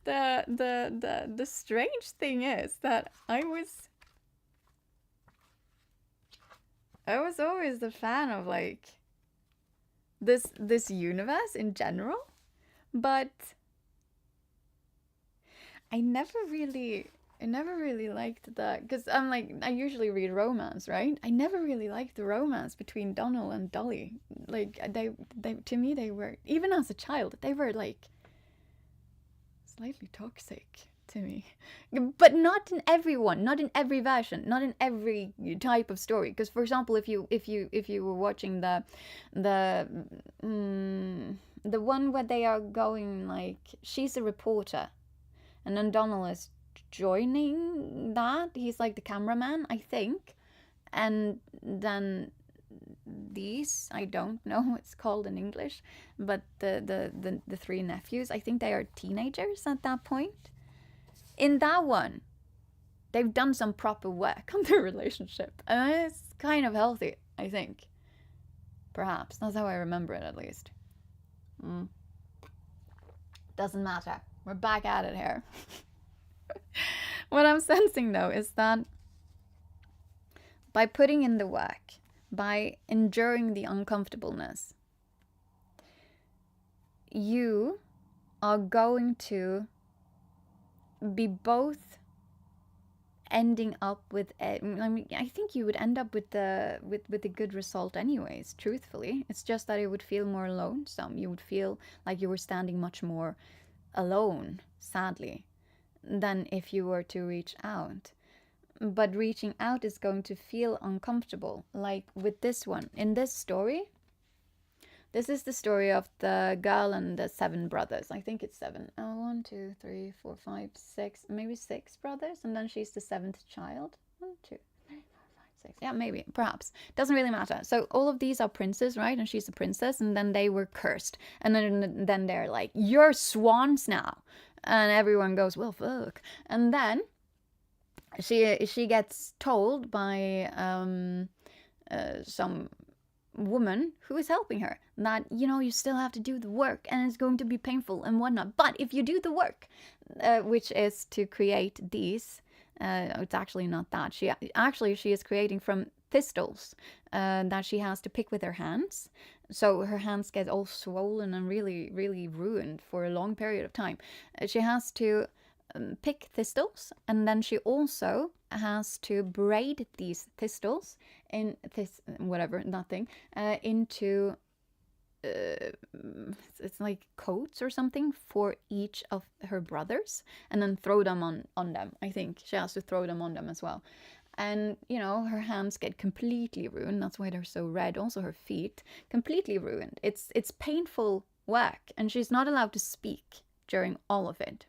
the strange thing is that I was always a fan of like this universe in general, but I never really liked that, because I'm like, I usually read romance, right? I never really liked the romance between Donald and Dolly. Like, they to me, they were, even as a child, they were like slightly toxic to me. But not in everyone, not in every version, not in every type of story. Because for example, if you were watching the The one where they are going, like, she's a reporter, and then Donald is joining that. He's like the cameraman, I think. And then these, I don't know what it's called in English, but the three nephews, I think they are teenagers at that point. In that one, they've done some proper work on their relationship, and it's kind of healthy, I think. Perhaps. That's how I remember it, at least. Doesn't matter. We're back at it here. What I'm sensing, though, is that by putting in the work, by enduring the uncomfortableness, you are going to be both ending up with I mean, I think you would end up with a good result anyways, truthfully. It's just that it would feel more lonesome. You would feel like you were standing much more alone, sadly, than if you were to reach out. But reaching out is going to feel uncomfortable. Like with this one, in this story, this is the story of the girl and the 7 brothers. I think it's 7. 1, 2, 3, 4, 5, 6, maybe 6 brothers, and then she's the 7th child. 1, 2, 3, 4, 5, 6. Yeah, maybe, perhaps. Doesn't really matter. So all of these are princes, right? And she's a princess, and then they were cursed. And then they're like, you're swans now. And everyone goes, well, fuck. And then she gets told by some woman who is helping her that, you know, you still have to do the work and it's going to be painful and whatnot, but if you do the work, which is to create these, it's actually not that, she is creating from thistles that she has to pick with her hands, so her hands get all swollen and really, really ruined for a long period of time. She has to pick thistles, and then she also has to braid these thistles in this whatever nothing into it's like coats or something for each of her brothers, and then throw them on them. I think she has to throw them on them as well. And, you know, her hands get completely ruined. That's why they're so red. Also her feet completely ruined. It's painful work, and she's not allowed to speak during all of it.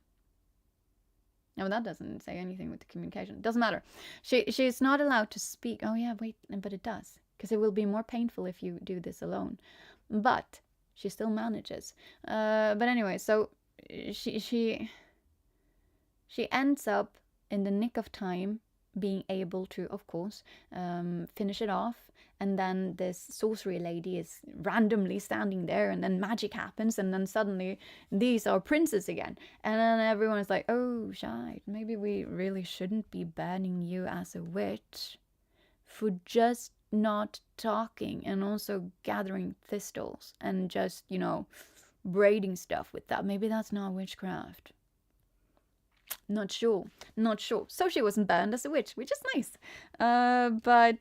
No, that doesn't say anything with the communication. It doesn't matter. She's not allowed to speak. Oh yeah, wait, but it does. Because it will be more painful if you do this alone. But she still manages. But anyway, so she ends up in the nick of time being able to, of course, finish it off. And then this sorcery lady is randomly standing there, and then magic happens, and then suddenly these are princes again. And then everyone is like, oh, shite, maybe we really shouldn't be banning you as a witch for just not talking and also gathering thistles and just, you know, braiding stuff with that. Maybe that's not witchcraft. Not sure. So she wasn't banned as a witch, which is nice. But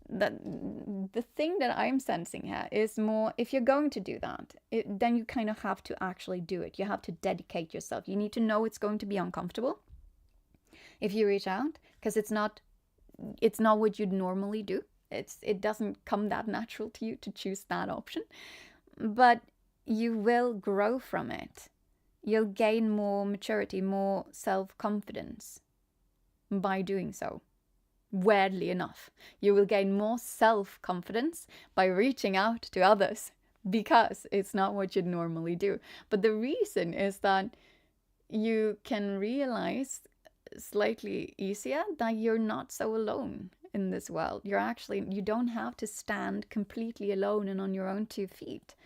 the thing that I'm sensing here is more, if you're going to do that, then you kind of have to actually do it. You have to dedicate yourself. You need to know it's going to be uncomfortable if you reach out, because it's not what you'd normally do. It doesn't come that natural to you to choose that option, but you will grow from it. You'll gain more maturity, more self-confidence by doing so. Weirdly enough, you will gain more self-confidence by reaching out to others, because it's not what you'd normally do. But the reason is that you can realize slightly easier that you're not so alone in this world. You don't have to stand completely alone and on your own 2 feet.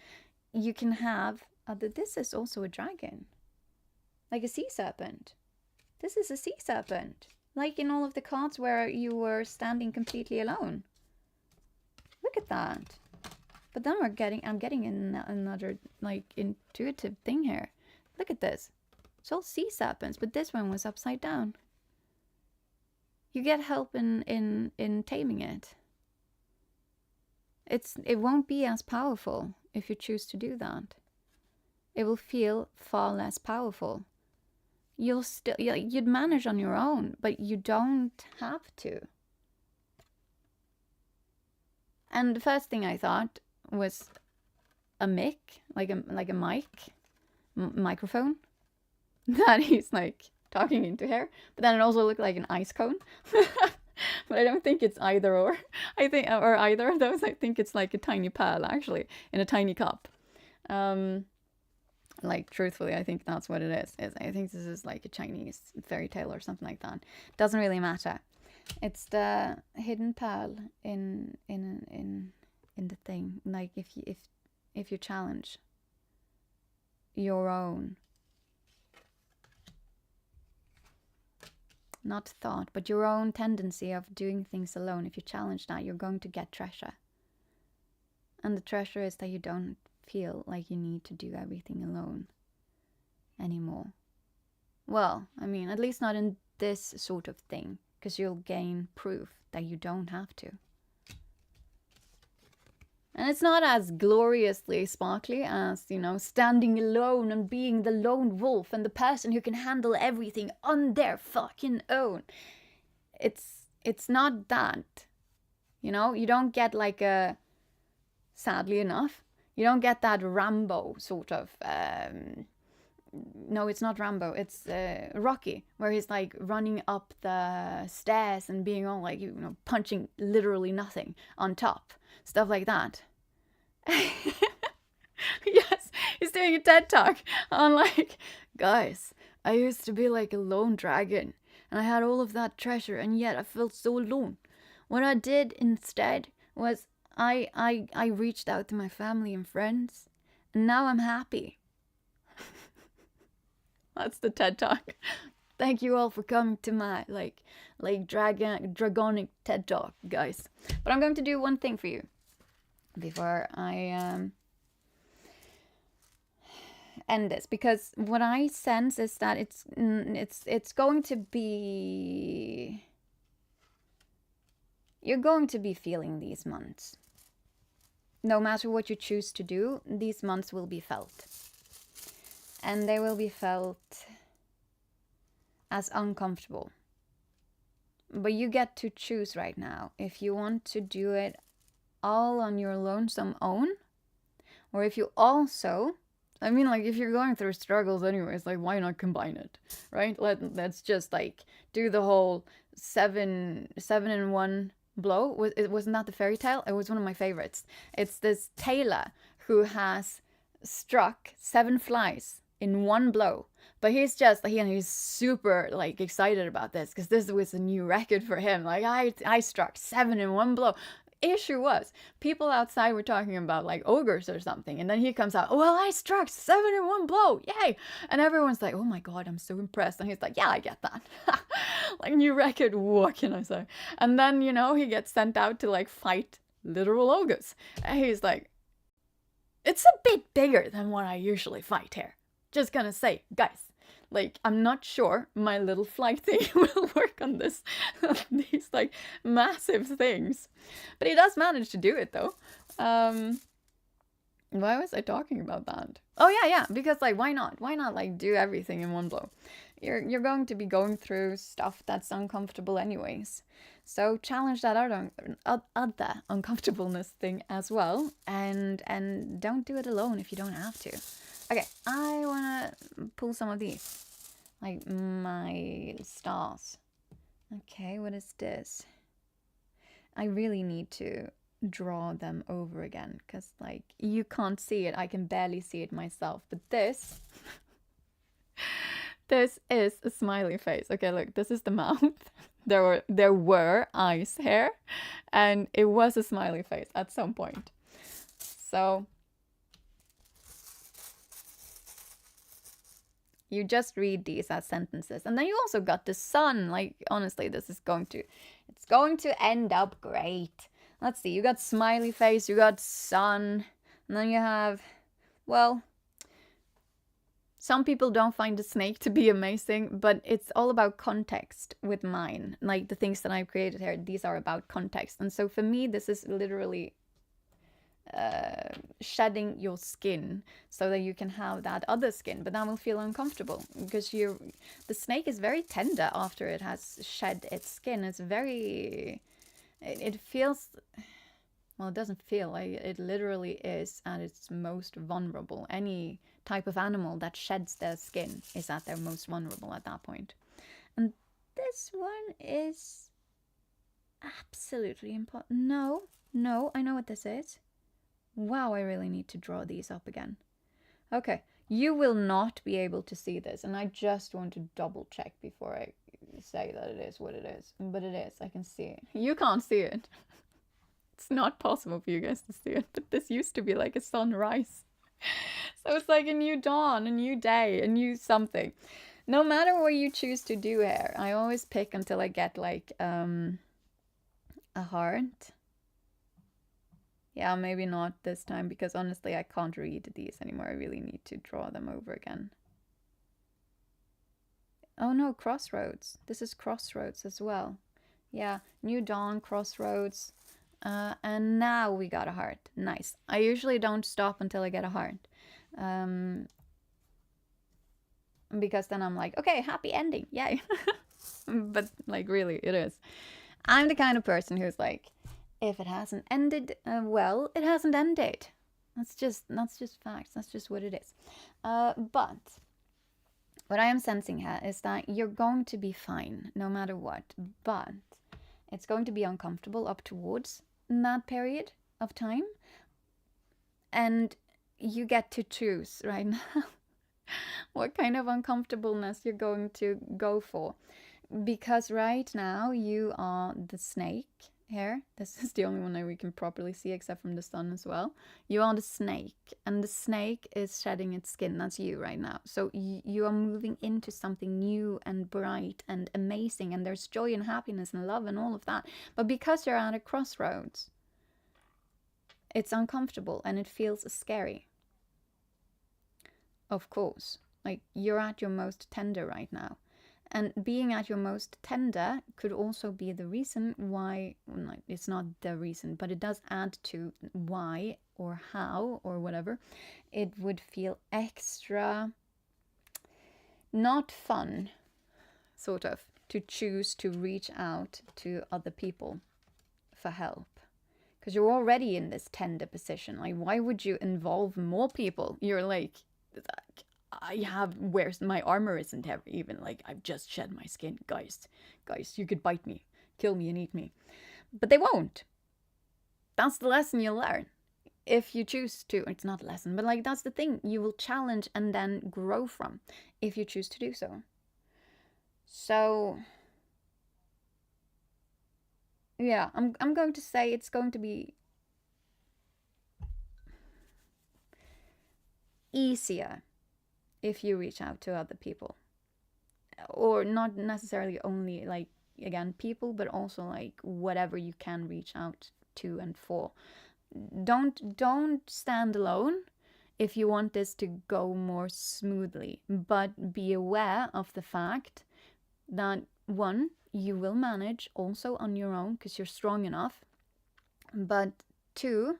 You can have this is also a dragon, like a sea serpent. This is a sea serpent, like in all of the cards where you were standing completely alone. Look at that. But then I'm getting another like intuitive thing here. Look at this. It's all sea serpents, but this one was upside down. You get help in taming it. It won't be as powerful if you choose to do that. It will feel far less powerful. You'd manage on your own, but you don't have to. And the first thing I thought was, a mic, like a microphone that he's like talking into here. But then it also looked like an ice cone. But I don't think it's either or. I think or either of those. I think it's like a tiny pearl actually in a tiny cup. Like truthfully, I think that's what it is. I think this is like a Chinese fairy tale or something like that. Doesn't really matter. It's the hidden pearl in the thing. Like if you challenge your own, not thought, but your own tendency of doing things alone, if you challenge that, you're going to get treasure. And the treasure is that you don't feel like you need to do everything alone anymore. Well, I mean, at least not in this sort of thing, because you'll gain proof that you don't have to. And it's not as gloriously sparkly as, you know, standing alone and being the lone wolf and the person who can handle everything on their fucking own. It's not that. You know, you don't get like a, sadly enough, you don't get that Rambo sort of, no, it's not Rambo, it's Rocky, where he's like running up the stairs and being all like, you know, punching literally nothing on top. Stuff like that. Yes, he's doing a TED Talk on like, guys, I used to be like a lone dragon and I had all of that treasure and yet I felt so alone. What I did instead was I reached out to my family and friends and now I'm happy. That's the TED Talk. Thank you all for coming to my like dragonic TED Talk, guys. But I'm going to do one thing for you before I end this, because what I sense is that it's going to be, you're going to be feeling these months. No matter what you choose to do, these months will be felt. And they will be felt as uncomfortable. But you get to choose right now if you want to do it all on your lonesome own, or if you also, I mean, like, if you're going through struggles anyways, like, why not combine it, right? Let's just like do the whole seven in one blow. Wasn't that the fairy tale? It was one of my favorites. It's this tailor who has struck 7 flies in one blow, but he's super like excited about this because this was a new record for him. Like, I struck 7 in one blow. Issue was, people outside were talking about like ogres or something, and then he comes out, well, I struck 7 in one blow, yay! And everyone's like, oh my god, I'm so impressed. And he's like, yeah, I get that. Like, new record, what can I say? And then, you know, he gets sent out to like fight literal ogres, and he's like, it's a bit bigger than what I usually fight here. Just gonna say, guys, like, I'm not sure my little flight thing will work on this, these like massive things. But he does manage to do it though. Why was I talking about that? Oh yeah, because like, why not? Why not like do everything in one blow? You're going to be going through stuff that's uncomfortable anyways. So challenge that other uncomfortableness thing as well, and don't do it alone if you don't have to. Okay, I wanna pull some of these, like my stars. Okay, what is this? I really need to draw them over again, because like, you can't see it, I can barely see it myself, but this this is a smiley face. Okay, look, this is the mouth. There were eyes here, and it was a smiley face at some point. So you just read these as sentences, and then you also got the sun. Like, honestly, it's going to end up great. Let's see, you got smiley face, you got sun, and then you have, well, some people don't find the snake to be amazing, but it's all about context with mine. Like, the things that I've created here, these are about context. And so for me, this is literally shedding your skin so that you can have that other skin, but that will feel uncomfortable because the snake is very tender after it has shed its skin. It's very, it feels, Well, it doesn't feel like it literally is at its most vulnerable. Any type of animal that sheds their skin is at their most vulnerable at that point. And this one is absolutely important. No, no, I know what this is. Wow, I really need to draw these up again. Okay, you will not be able to see this, and I just want to double check before I say that it is what it is. But it is, I can see it. You can't see it. It's not possible for you guys to see it, but this used to be like a sunrise. So it's like a new dawn, a new day, a new something. No matter what you choose to do here, I always pick until I get like a heart. Yeah, maybe not this time, because honestly I can't read these anymore. I really need to draw them over again. Oh no, crossroads. This is crossroads as well. Yeah, new dawn, crossroads. And now we got a heart. Nice. I usually don't stop until I get a heart. Because then I'm like, okay, happy ending. Yay. But like really, it is. I'm the kind of person who's like, if it hasn't ended well, it hasn't ended. That's just facts. That's just what it is. But what I am sensing here is that you're going to be fine no matter what. But it's going to be uncomfortable up towards that period of time. And you get to choose right now what kind of uncomfortableness you're going to go for. Because right now you are the snake here. This is the only one that we can properly see except from the sun as well. You are the snake, and the snake is shedding its skin. That's you right now. So you are moving into something new and bright and amazing, and there's joy and happiness and love and all of that. But because you're at a crossroads, it's uncomfortable and it feels scary. Of course, like you're at your most tender right now. And being at your most tender could also be the reason why, well, it's not the reason, but it does add to why or how or whatever it would feel extra not fun, sort of, to choose to reach out to other people for help. Because you're already in this tender position. Like, why would you involve more people? You're like, where's my armor isn't even, like, I've just shed my skin. Guys, you could bite me, kill me and eat me. But they won't. That's the lesson you'll learn. If you choose to, it's not a lesson, but like that's the thing you will challenge and then grow from if you choose to do so. So yeah, I'm going to say it's going to be easier if you reach out to other people, or not necessarily only like, again, people, but also like whatever you can reach out to and for. Don't stand alone if you want this to go more smoothly, but be aware of the fact that, one, you will manage also on your own because you're strong enough, but two,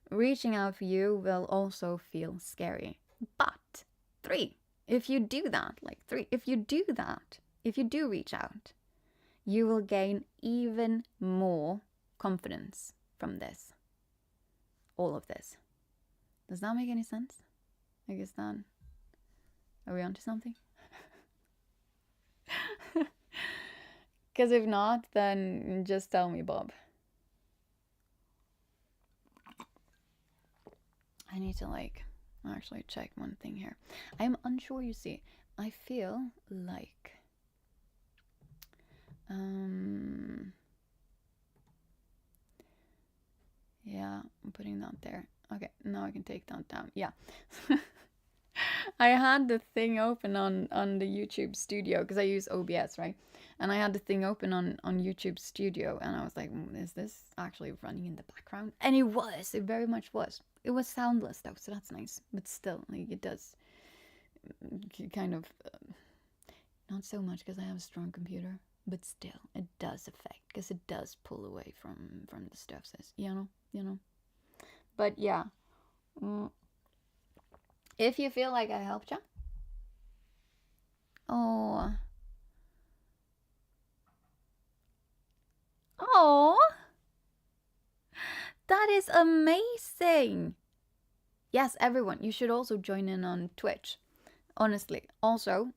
reaching out for you will also feel scary. But three, if you do that, if you do reach out, you will gain even more confidence from this. All of this. Does that make any sense? I guess that. Are we onto something? Because if not, then just tell me, Bob. I need to actually check one thing here. I'm unsure, you see. I feel like yeah, I'm putting that there. Okay, now I can take that down. Yeah. I had the thing open on the YouTube Studio because I use OBS, right? And I had the thing open on YouTube Studio, and I was like, is this actually running in the background? And it was. It very much was. It was soundless though, so that's nice. But still, like, it does kind of not so much because I have a strong computer, but still, it does affect because it does pull away from the stuff. Says, you know. But yeah. If you feel like I helped you. Oh. Oh. That is amazing. Yes, everyone, you should also join in on Twitch. Honestly. Also,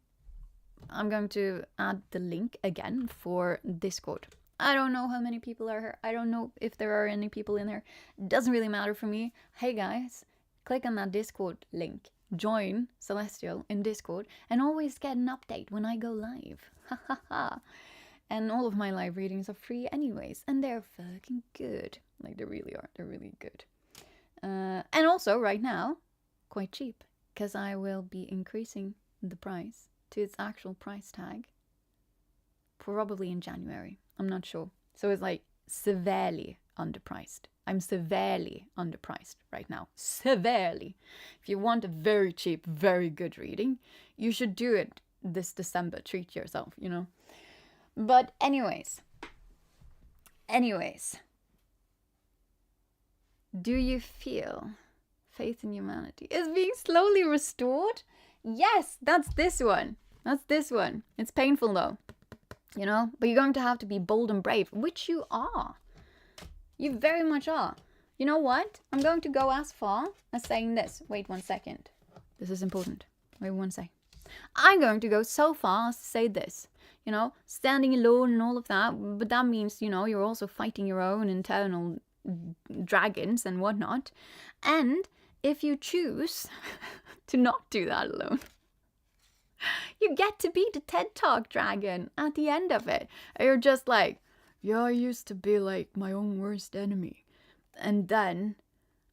I'm going to add the link again for Discord. I don't know how many people are here. I don't know if there are any people in there. Doesn't really matter for me. Hey guys, click on that Discord link. Join Celestial in Discord and always get an update when I go live. Ha ha ha. And all of my live readings are free anyways, and they're fucking good. Like, they really are. They're really good. And also, right now, quite cheap, because I will be increasing the price to its actual price tag probably in January. I'm not sure. So it's like severely underpriced. I'm severely underpriced right now. Severely. If you want a very cheap, very good reading, you should do it this December. Treat yourself, you know. But anyways, do you feel faith in humanity is being slowly restored? Yes, that's this one. That's this one. It's painful though, you know, but you're going to have to be bold and brave, which you are. You very much are. You know what? I'm going to go as far as saying this. Wait 1 second. This is important. Wait 1 sec. I'm going to go so far as to say this. You know, standing alone and all of that, but that means, you know, you're also fighting your own internal dragons and whatnot. And if you choose to not do that alone, you get to be the TED Talk dragon at the end of it. You're just like, yeah, I used to be like my own worst enemy. And then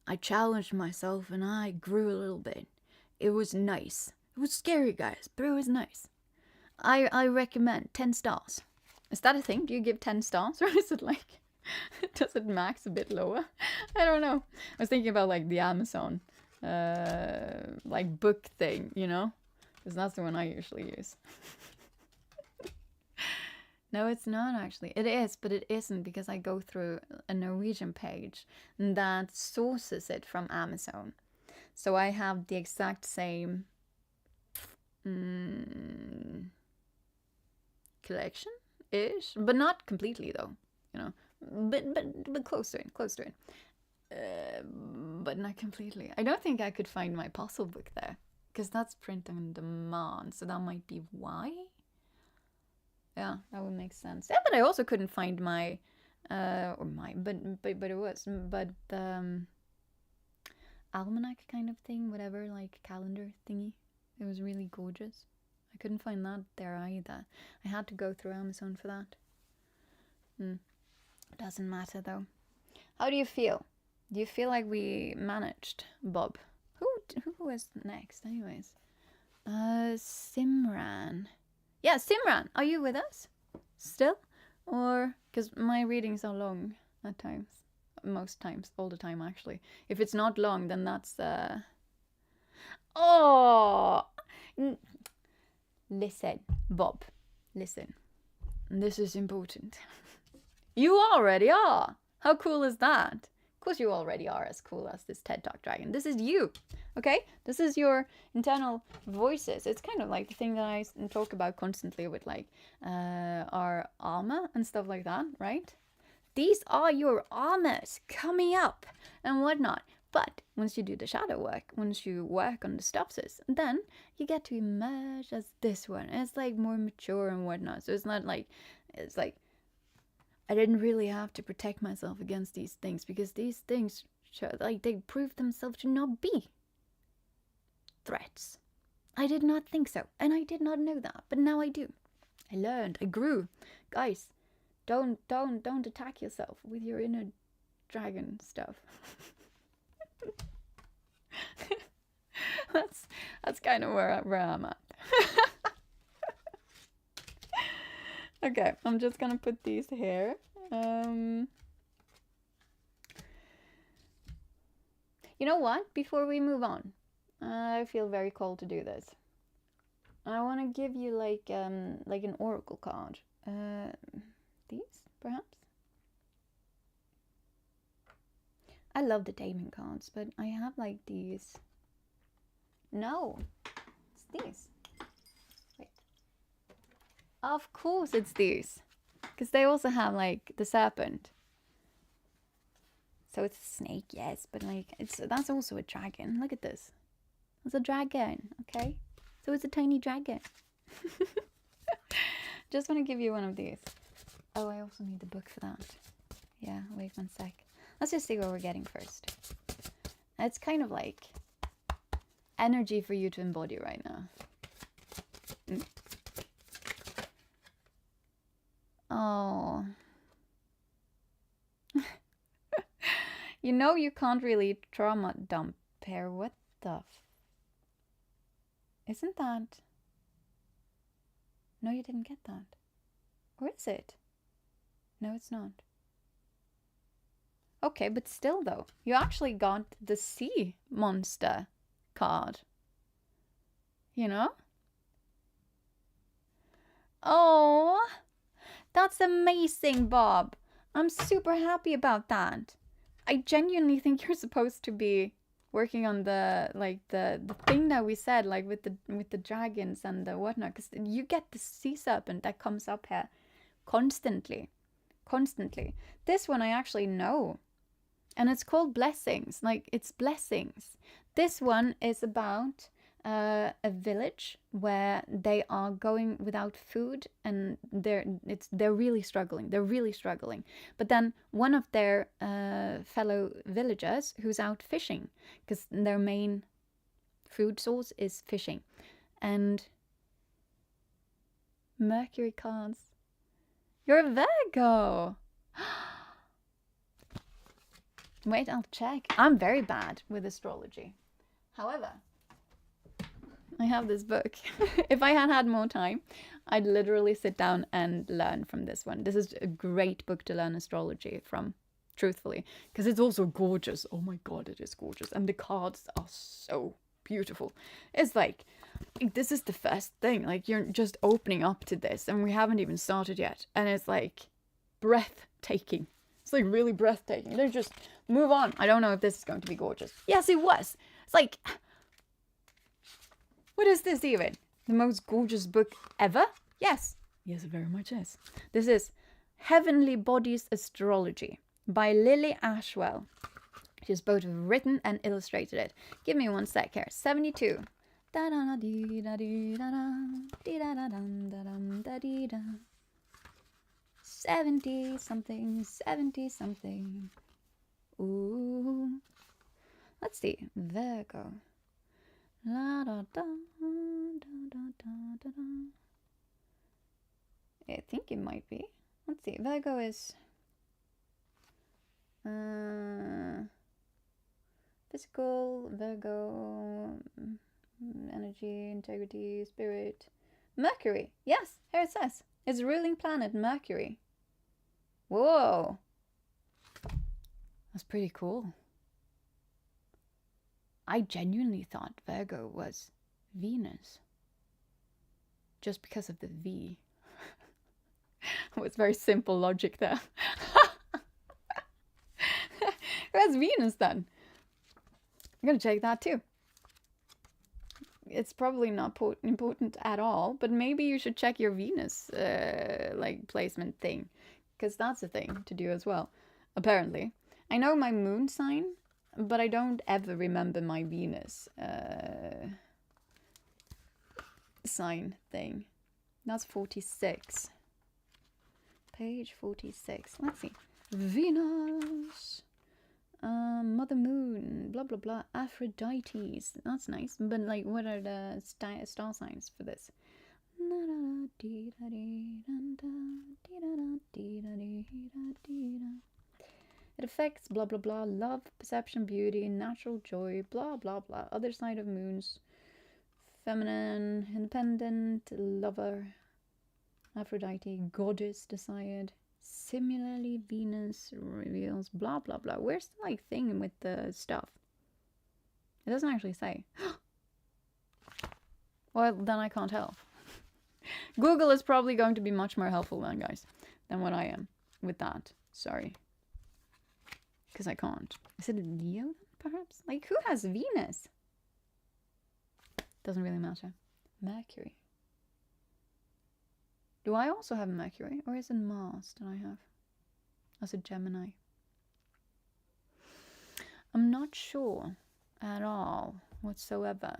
I challenged myself and I grew a little bit. It was nice. It was scary, guys, but it was nice. I recommend 10 stars. Is that a thing? Do you give 10 stars? Or is it like, does it max a bit lower? I don't know. I was thinking about like the Amazon, like book thing, you know? Because that's the one I usually use. No, it's not actually. It is, but it isn't because I go through a Norwegian page that sources it from Amazon. So I have the exact same collection-ish, but not completely though, you know. But close to it. But not completely. I don't think I could find my puzzle book there because that's print on demand, so that might be why. Yeah, that would make sense. Yeah, but I also couldn't find my, but it was, almanac kind of thing, whatever, like calendar thingy. It was really gorgeous. I couldn't find that there either. I had to go through Amazon for that. Doesn't matter though. How do you feel? Do you feel like we managed, Bob? Who is next, anyways? Simran. Yeah, Simran, are you with us still? Or, because my readings are long at times. Most times, all the time actually. If it's not long, then that's, Oh! Listen, Bob, listen. This is important. You already are! How cool is that? Of course you already are as cool as this TED Talk dragon. This is you, okay? This is your internal voices. It's kind of like the thing that I talk about constantly with like our armor and stuff like that, right? These are your armors coming up and whatnot. But once you do the shadow work, once you work on the stuffs, then you get to emerge as this one. And it's like more mature and whatnot. So it's not like, it's like, I didn't really have to protect myself against these things because these things, like, they proved themselves to not be threats. I did not think so, and I did not know that, but now I do. I learned, I grew. Guys, don't attack yourself with your inner dragon stuff. That's kind of where I'm at. Okay, I'm just gonna put these here. You know what? Before we move on, I feel very called to do this. I want to give you like an oracle card. These, perhaps? I love the taming cards, but I have like these. No, it's these. Wait. Of course it's these. Because they also have like the serpent. So it's a snake, yes, but like that's also a dragon. Look at this. It's a dragon, okay? So it's a tiny dragon. Just want to give you one of these. Oh, I also need the book for that. Yeah, wait 1 sec. Let's just see what we're getting first. It's kind of like energy for you to embody right now. Oh. You know you can't really trauma dump here. What the Isn't that... No, you didn't get that. Or is it? No, it's not. Okay, but still though, you actually got the sea monster card. You know? Oh, that's amazing, Bob. I'm super happy about that. I genuinely think you're supposed to be working on the thing that we said, like with the dragons and the whatnot, because you get the sea serpent that comes up here constantly. This one I actually know, and it's called Blessings. Like, it's blessings. This one is about a village where they are going without food, and they're really struggling. But then one of their fellow villagers who's out fishing, because their main food source is fishing, and Mercury cards. You're a Virgo. Wait, I'll check. I'm very bad with astrology. However, I have this book. If I had had more time, I'd literally sit down and learn from this one. This is a great book to learn astrology from, truthfully, because it's also gorgeous. Oh my god, it is gorgeous. And the cards are so beautiful. It's like, this is the first thing. Like, you're just opening up to this, and we haven't even started yet. And it's like breathtaking. It's like really breathtaking. Then just move on. I don't know if this is going to be gorgeous. Yes, it was. It's like... What is this even? The most gorgeous book ever? Yes. Yes, it very much is. This is Heavenly Bodies Astrology by Lily Ashwell. She's both written and illustrated it. Give me 1 sec here. 72. 70 something. Ooh. Let's see. Virgo. La, da, da, da, da, da, da. I think it might be. Let's see. Virgo is physical, Virgo, energy, integrity, spirit. Mercury. Yes, here it says. Its ruling planet, Mercury. Whoa. That's pretty cool. I genuinely thought Virgo was Venus. Just because of the V. It was very simple logic there. Where's Venus then? I'm gonna check that too. It's probably not important at all, but maybe you should check your Venus like placement thing, because that's a thing to do as well, apparently. I know my moon sign, but I don't ever remember my Venus sign thing. That's 46. Page 46. Let's see. Venus. Mother Moon. Blah, blah, blah. Aphrodites. That's nice. But, like, what are the star signs for this? It affects blah blah blah, love, perception, beauty, natural joy, blah blah blah, other side of moons, feminine, independent, lover, Aphrodite, goddess, desired, similarly Venus reveals, blah blah blah. Where's the like thing with the stuff? It doesn't actually say. Well, then I can't help. Google is probably going to be much more helpful then, guys, than what I am with that. Sorry. Because I can't. Is it a Leo, perhaps? Like, who has Venus? Doesn't really matter. Mercury. Do I also have Mercury? Or is it Mars that I have? As a Gemini. I'm not sure at all whatsoever.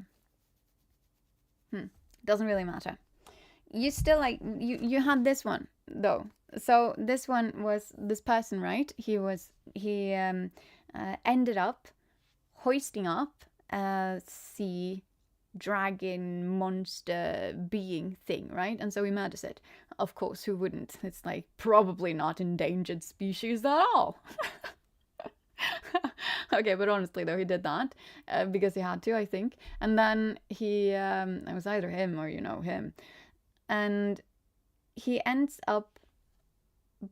Doesn't really matter. You still like you had this one though. So this one was this person, right? He ended up hoisting up a sea dragon monster being thing, right? And so he murders it. Of course, who wouldn't? It's like probably not endangered species at all. Okay, but honestly though, he did that because he had to, I think. And then it was either him or him, and he ends up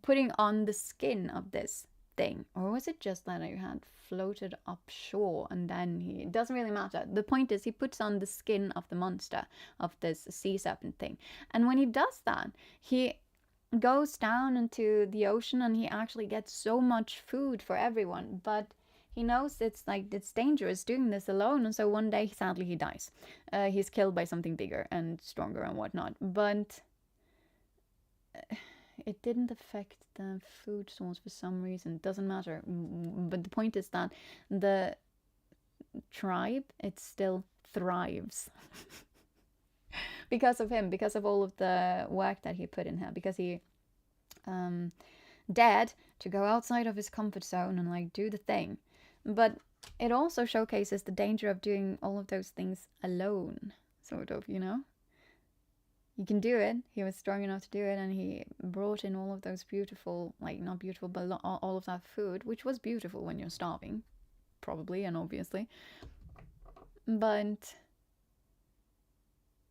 putting on the skin of this thing. Or was it just that I had floated upshore and then it doesn't really matter. The point is he puts on the skin of the monster, of this sea serpent thing. And when he does that, he goes down into the ocean and he actually gets so much food for everyone. But he knows it's dangerous doing this alone, and so one day sadly he dies. He's killed by something bigger and stronger and whatnot. But it didn't affect the food source for some reason. It doesn't matter. But the point is that the tribe, it still thrives. Because of him, because of all of the work that he put in here, because he dared to go outside of his comfort zone and do the thing. But it also showcases the danger of doing all of those things alone, sort of, You can do it. He was strong enough to do it, and he brought in all of those beautiful, not beautiful, but all of that food, which was beautiful when you're starving, probably and obviously. But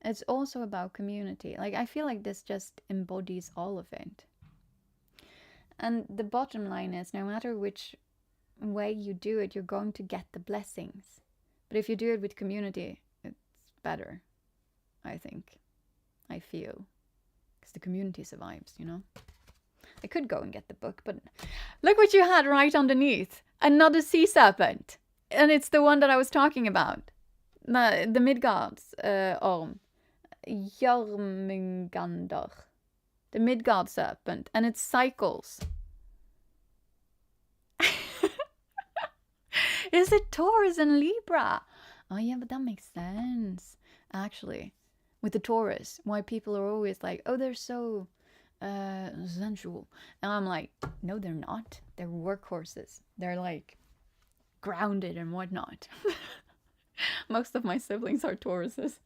it's also about community. I feel like this just embodies all of it. And the bottom line is, no matter which way you do it, you're going to get the blessings. But if you do it with community, it's better, I think. I feel. Because the community survives, I could go and get the book, but look what you had right underneath. Another sea serpent. And it's the one that I was talking about. The Midgard's orm. Jormungandr. The Midgard serpent. And it cycles. Is it Taurus and Libra? Oh yeah, but that makes sense. Actually, with the Taurus, why people are always like, oh, they're so sensual. And I'm like, no, they're not. They're workhorses. They're grounded and whatnot. Most of my siblings are Tauruses.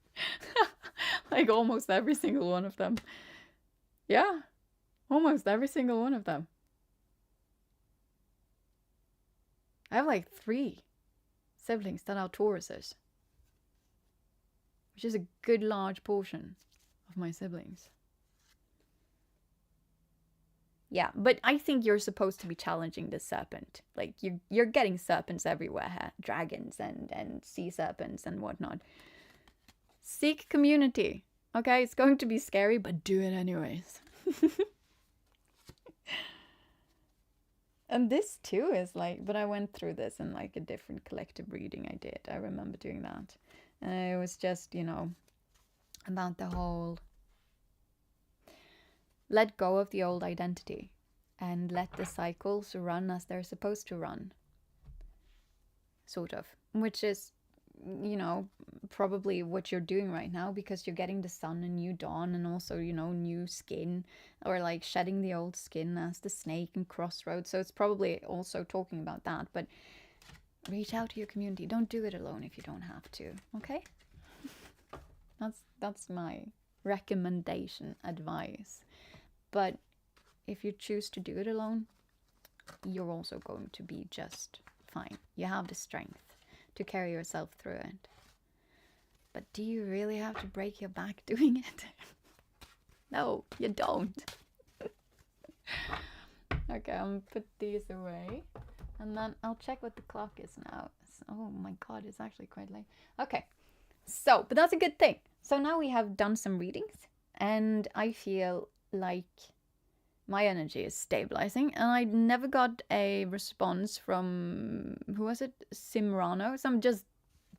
Almost every single one of them. Yeah, almost every single one of them. I have 3 siblings that are Tauruses, which is a good large portion of my siblings. Yeah, but I think you're supposed to be challenging this serpent. You're getting serpents everywhere here. Dragons and sea serpents and whatnot. Seek community. Okay, it's going to be scary, but do it anyways. And this too is but I went through this in a different collective reading I did. I remember doing that. And it was just, about the whole let go of the old identity and let the cycles run as they're supposed to run. Sort of. Which is, probably what you're doing right now, because you're getting the sun and new dawn, and also, new skin, or shedding the old skin as the snake and crossroads. So it's probably also talking about that. But reach out to your community. Don't do it alone if you don't have to. Okay? That's my recommendation, advice. But if you choose to do it alone, you're also going to be just fine. You have the strength to carry yourself through it. But do you really have to break your back doing it? No, you don't. Okay, I'm gonna put these away. And then I'll check what the clock is now. Oh my god, it's actually quite late. Okay, so, but that's a good thing. So now we have done some readings, and I feel like my energy is stabilizing, and I never got a response from, who was it? Simrano. So I'm just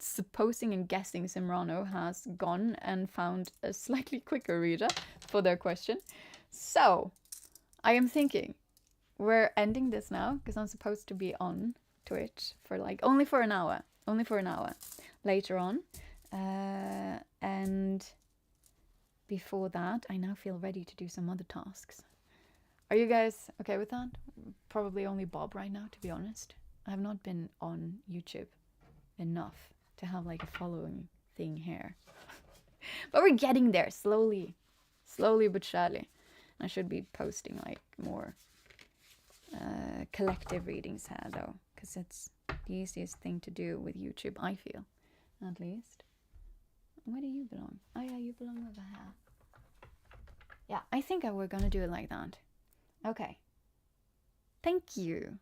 supposing and guessing Simrano has gone and found a slightly quicker reader for their question. So I am thinking we're ending this now because I'm supposed to be on Twitch for like only for an hour later on. And before that, I now feel ready to do some other tasks. Are you guys okay with that? Probably only Bob right now, to be honest. I have not been on YouTube enough to have like a following thing here. But we're getting there slowly but surely. I should be posting like more collective readings here though, because it's the easiest thing to do with YouTube, I feel, at least. Where do you belong? Oh yeah, you belong over here. Yeah, I think we're gonna do it like that. Okay. Thank you.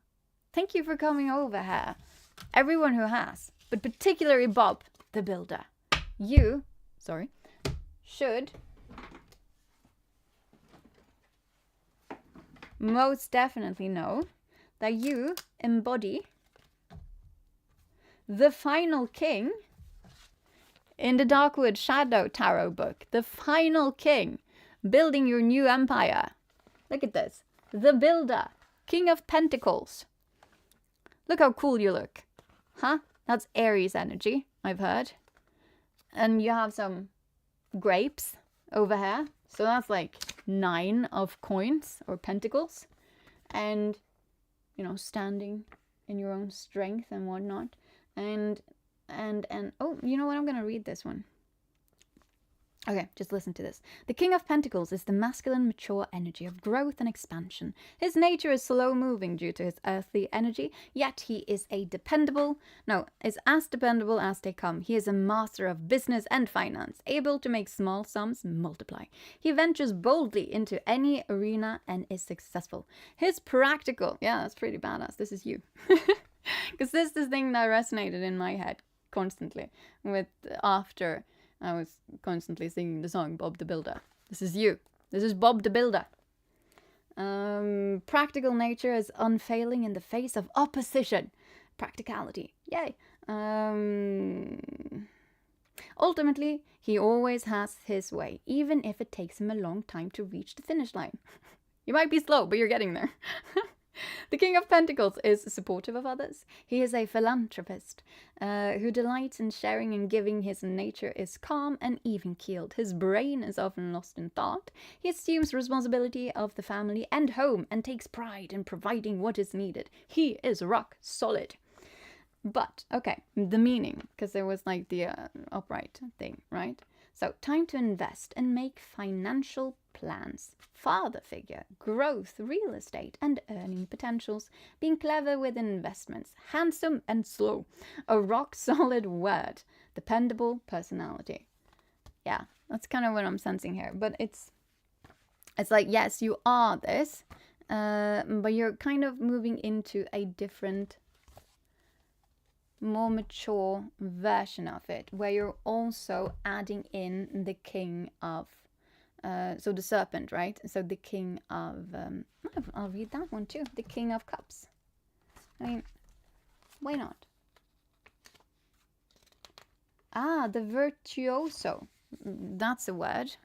Thank you for coming over here. Everyone who has, but particularly Bob, the builder. You, should most definitely know that you embody the final king in the Darkwood Shadow Tarot book. The final king, building your new empire. Look at this. The builder, King of Pentacles. Look how cool you look. Huh? That's Aries energy, I've heard. And you have some grapes over here. So that's like 9 of coins or pentacles. And, you know, standing in your own strength and whatnot. And oh, you know what? I'm going to read this one. Okay, just listen to this. The King of Pentacles is the masculine, mature energy of growth and expansion. His nature is slow-moving due to his earthly energy, yet he is as dependable as they come. He is a master of business and finance, able to make small sums multiply. He ventures boldly into any arena and is successful. His practical... Yeah, that's pretty badass. This is you. Because this is the thing that resonated in my head constantly with after... I was constantly singing the song Bob the Builder. This is you. This is Bob the Builder. Practical nature is unfailing in the face of opposition. Practicality. Yay. Ultimately, he always has his way, even if it takes him a long time to reach the finish line. You might be slow, but you're getting there. The King of Pentacles is supportive of others. He is a philanthropist who delights in sharing and giving. His nature is calm and even-keeled. His brain is often lost in thought. He assumes responsibility of the family and home and takes pride in providing what is needed. He is rock solid. But, okay, the meaning, because there was like the upright thing, right? So, time to invest and make financial plans. Father figure, growth, real estate, and earning potentials. Being clever with investments. Handsome and slow. A rock-solid word. Dependable personality. Yeah, that's kind of what I'm sensing here. But it's like, yes, you are this. But you're kind of moving into a different... more mature version of it, where you're also adding in the king of so the serpent, right? So the king of I'll read that one too. The King of Cups. I mean, why not? The virtuoso. That's a word.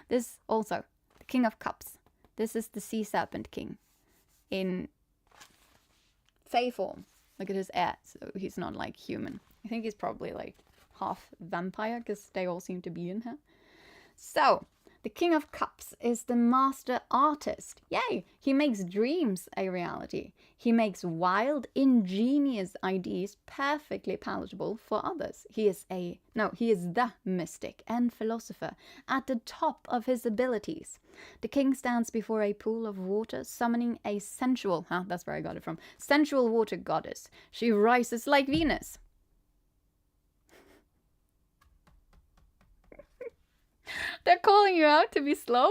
This also, the King of Cups. This is the sea serpent king in Fae form. Look at his hair, so he's not like human. I think he's probably like half vampire, because they all seem to be in here. So, the King of Cups is the master artist. Yay! He makes dreams a reality. He makes wild, ingenious ideas perfectly palatable for others. He is the mystic and philosopher at the top of his abilities. The king stands before a pool of water, summoning a sensual, that's where I got it from, sensual water goddess. She rises like Venus. They're calling you out to be slow.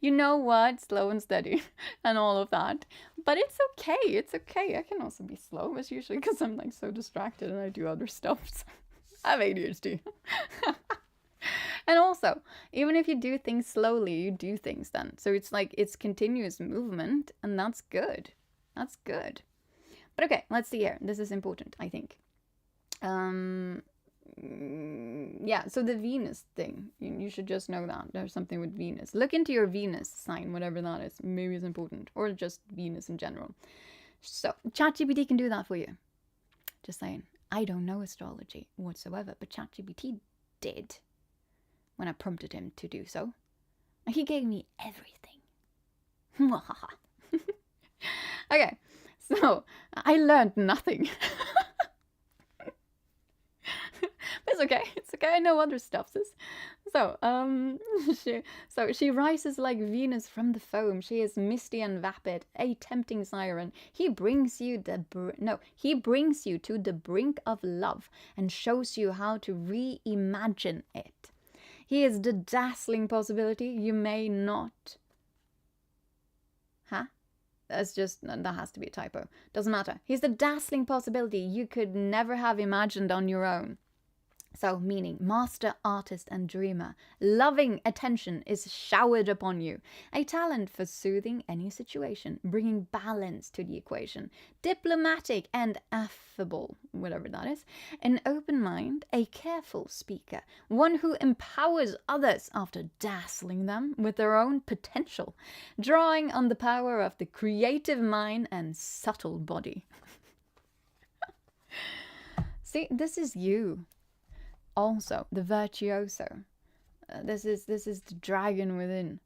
You know what? Slow and steady and all of that. But it's okay. It's okay. I can also be slow. It's usually because I'm like so distracted and I do other stuff. So I have ADHD. And also, even if you do things slowly, you do things then. So it's like it's continuous movement, and that's good. That's good. But okay, let's see here. This is important, I think. Yeah, so the Venus thing, you should just know that there's something with Venus. Look into your Venus sign, whatever that is. Maybe it's important, or just Venus in general. So ChatGPT can do that for you. Just saying. I don't know astrology whatsoever, but ChatGPT did when I prompted him to do so. And he gave me everything. Okay, so I learned nothing. It's okay. It's okay. I know other stuff, sis. So, she rises like Venus from the foam. She is misty and vapid, a tempting siren. He brings you to the brink of love and shows you how to reimagine it. He is the dazzling possibility you may not. Huh? That has to be a typo. Doesn't matter. He's the dazzling possibility you could never have imagined on your own. So, meaning master, artist, and dreamer. Loving attention is showered upon you. A talent for soothing any situation, bringing balance to the equation. Diplomatic and affable, whatever that is. An open mind, a careful speaker. One who empowers others after dazzling them with their own potential. Drawing on the power of the creative mind and subtle body. See, this is you. Also, the virtuoso. This is the dragon within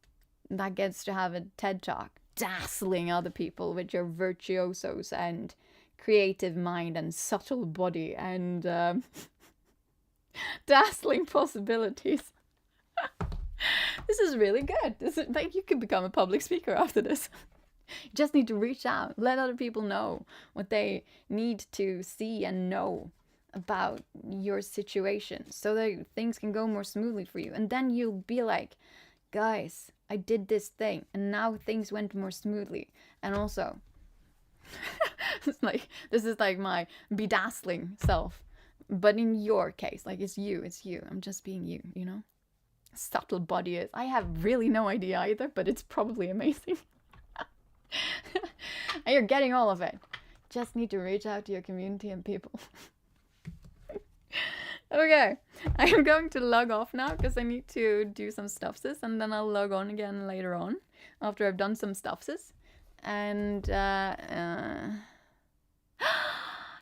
that gets to have a TED talk, dazzling other people with your virtuosos and creative mind and subtle body and dazzling possibilities. This is really good. This is like you could become a public speaker after this. You just need to reach out, let other people know what they need to see and know about your situation so that things can go more smoothly for you. And then you'll be like, guys, I did this thing and now things went more smoothly. And also, it's like, this is like my bedazzling self. But in your case, like it's you. I'm just being you, you know? Subtle body is. I have really no idea either, but it's probably amazing. And you're getting all of it. Just need to reach out to your community and people. Okay, I am going to log off now because I need to do some stuffs, and then I'll log on again later on after I've done some stuffs. And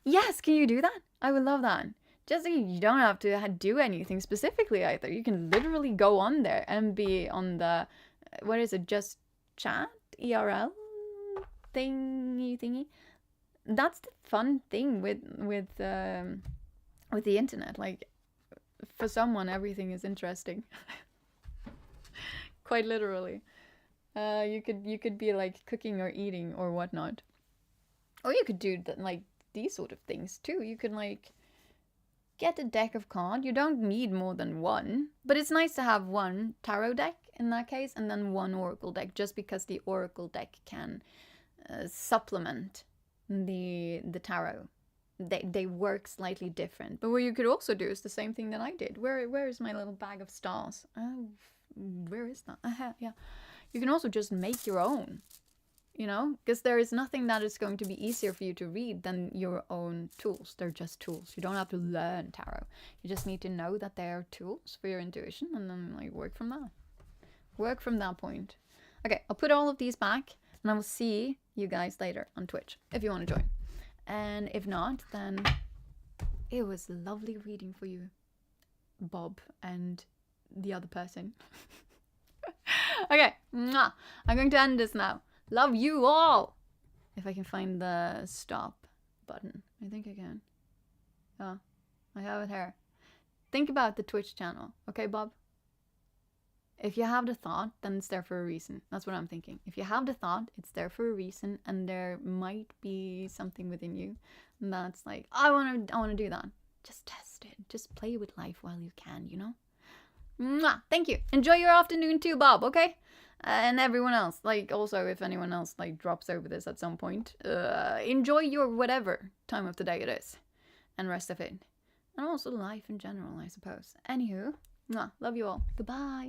yes, can you do that? I would love that. Just so you don't have to do anything specifically either. You can literally go on there and be on the, what is it, just chat ERL thingy. That's the fun thing with the internet. Like, for someone, everything is interesting. Quite literally. You could be like cooking or eating or whatnot, or you could do like these sort of things too. You can like get a deck of cards. You don't need more than one, but it's nice to have one tarot deck in that case, and then one oracle deck, just because the oracle deck can supplement the tarot. They work slightly different. But what you could also do is the same thing that I did. Where is my little bag of stars? Oh, where is that? Yeah. You can also just make your own, you know? Because there is nothing that is going to be easier for you to read than your own tools. They're just tools. You don't have to learn tarot. You just need to know that they are tools for your intuition, and then like work from that. Work from that point. Okay, I'll put all of these back, and I will see you guys later on Twitch if you want to join. And if not, then it was lovely reading for you, Bob, and the other person. Okay, mwah. I'm going to end this now. Love you all! If I can find the stop button. I think I can. Oh, I have it here. Think about the Twitch channel, okay, Bob? If you have the thought, then it's there for a reason. That's what I'm thinking. If you have the thought, it's there for a reason, and there might be something within you that's like, I want to do that. Just test it. Just play with life while you can, you know? Mwah! Thank you. Enjoy your afternoon too, Bob, okay? And everyone else, like, also if anyone else like drops over this at some point, enjoy your whatever time of the day it is, and rest of it, and also life in general, I suppose. Anywho, mwah, love you all. Goodbye.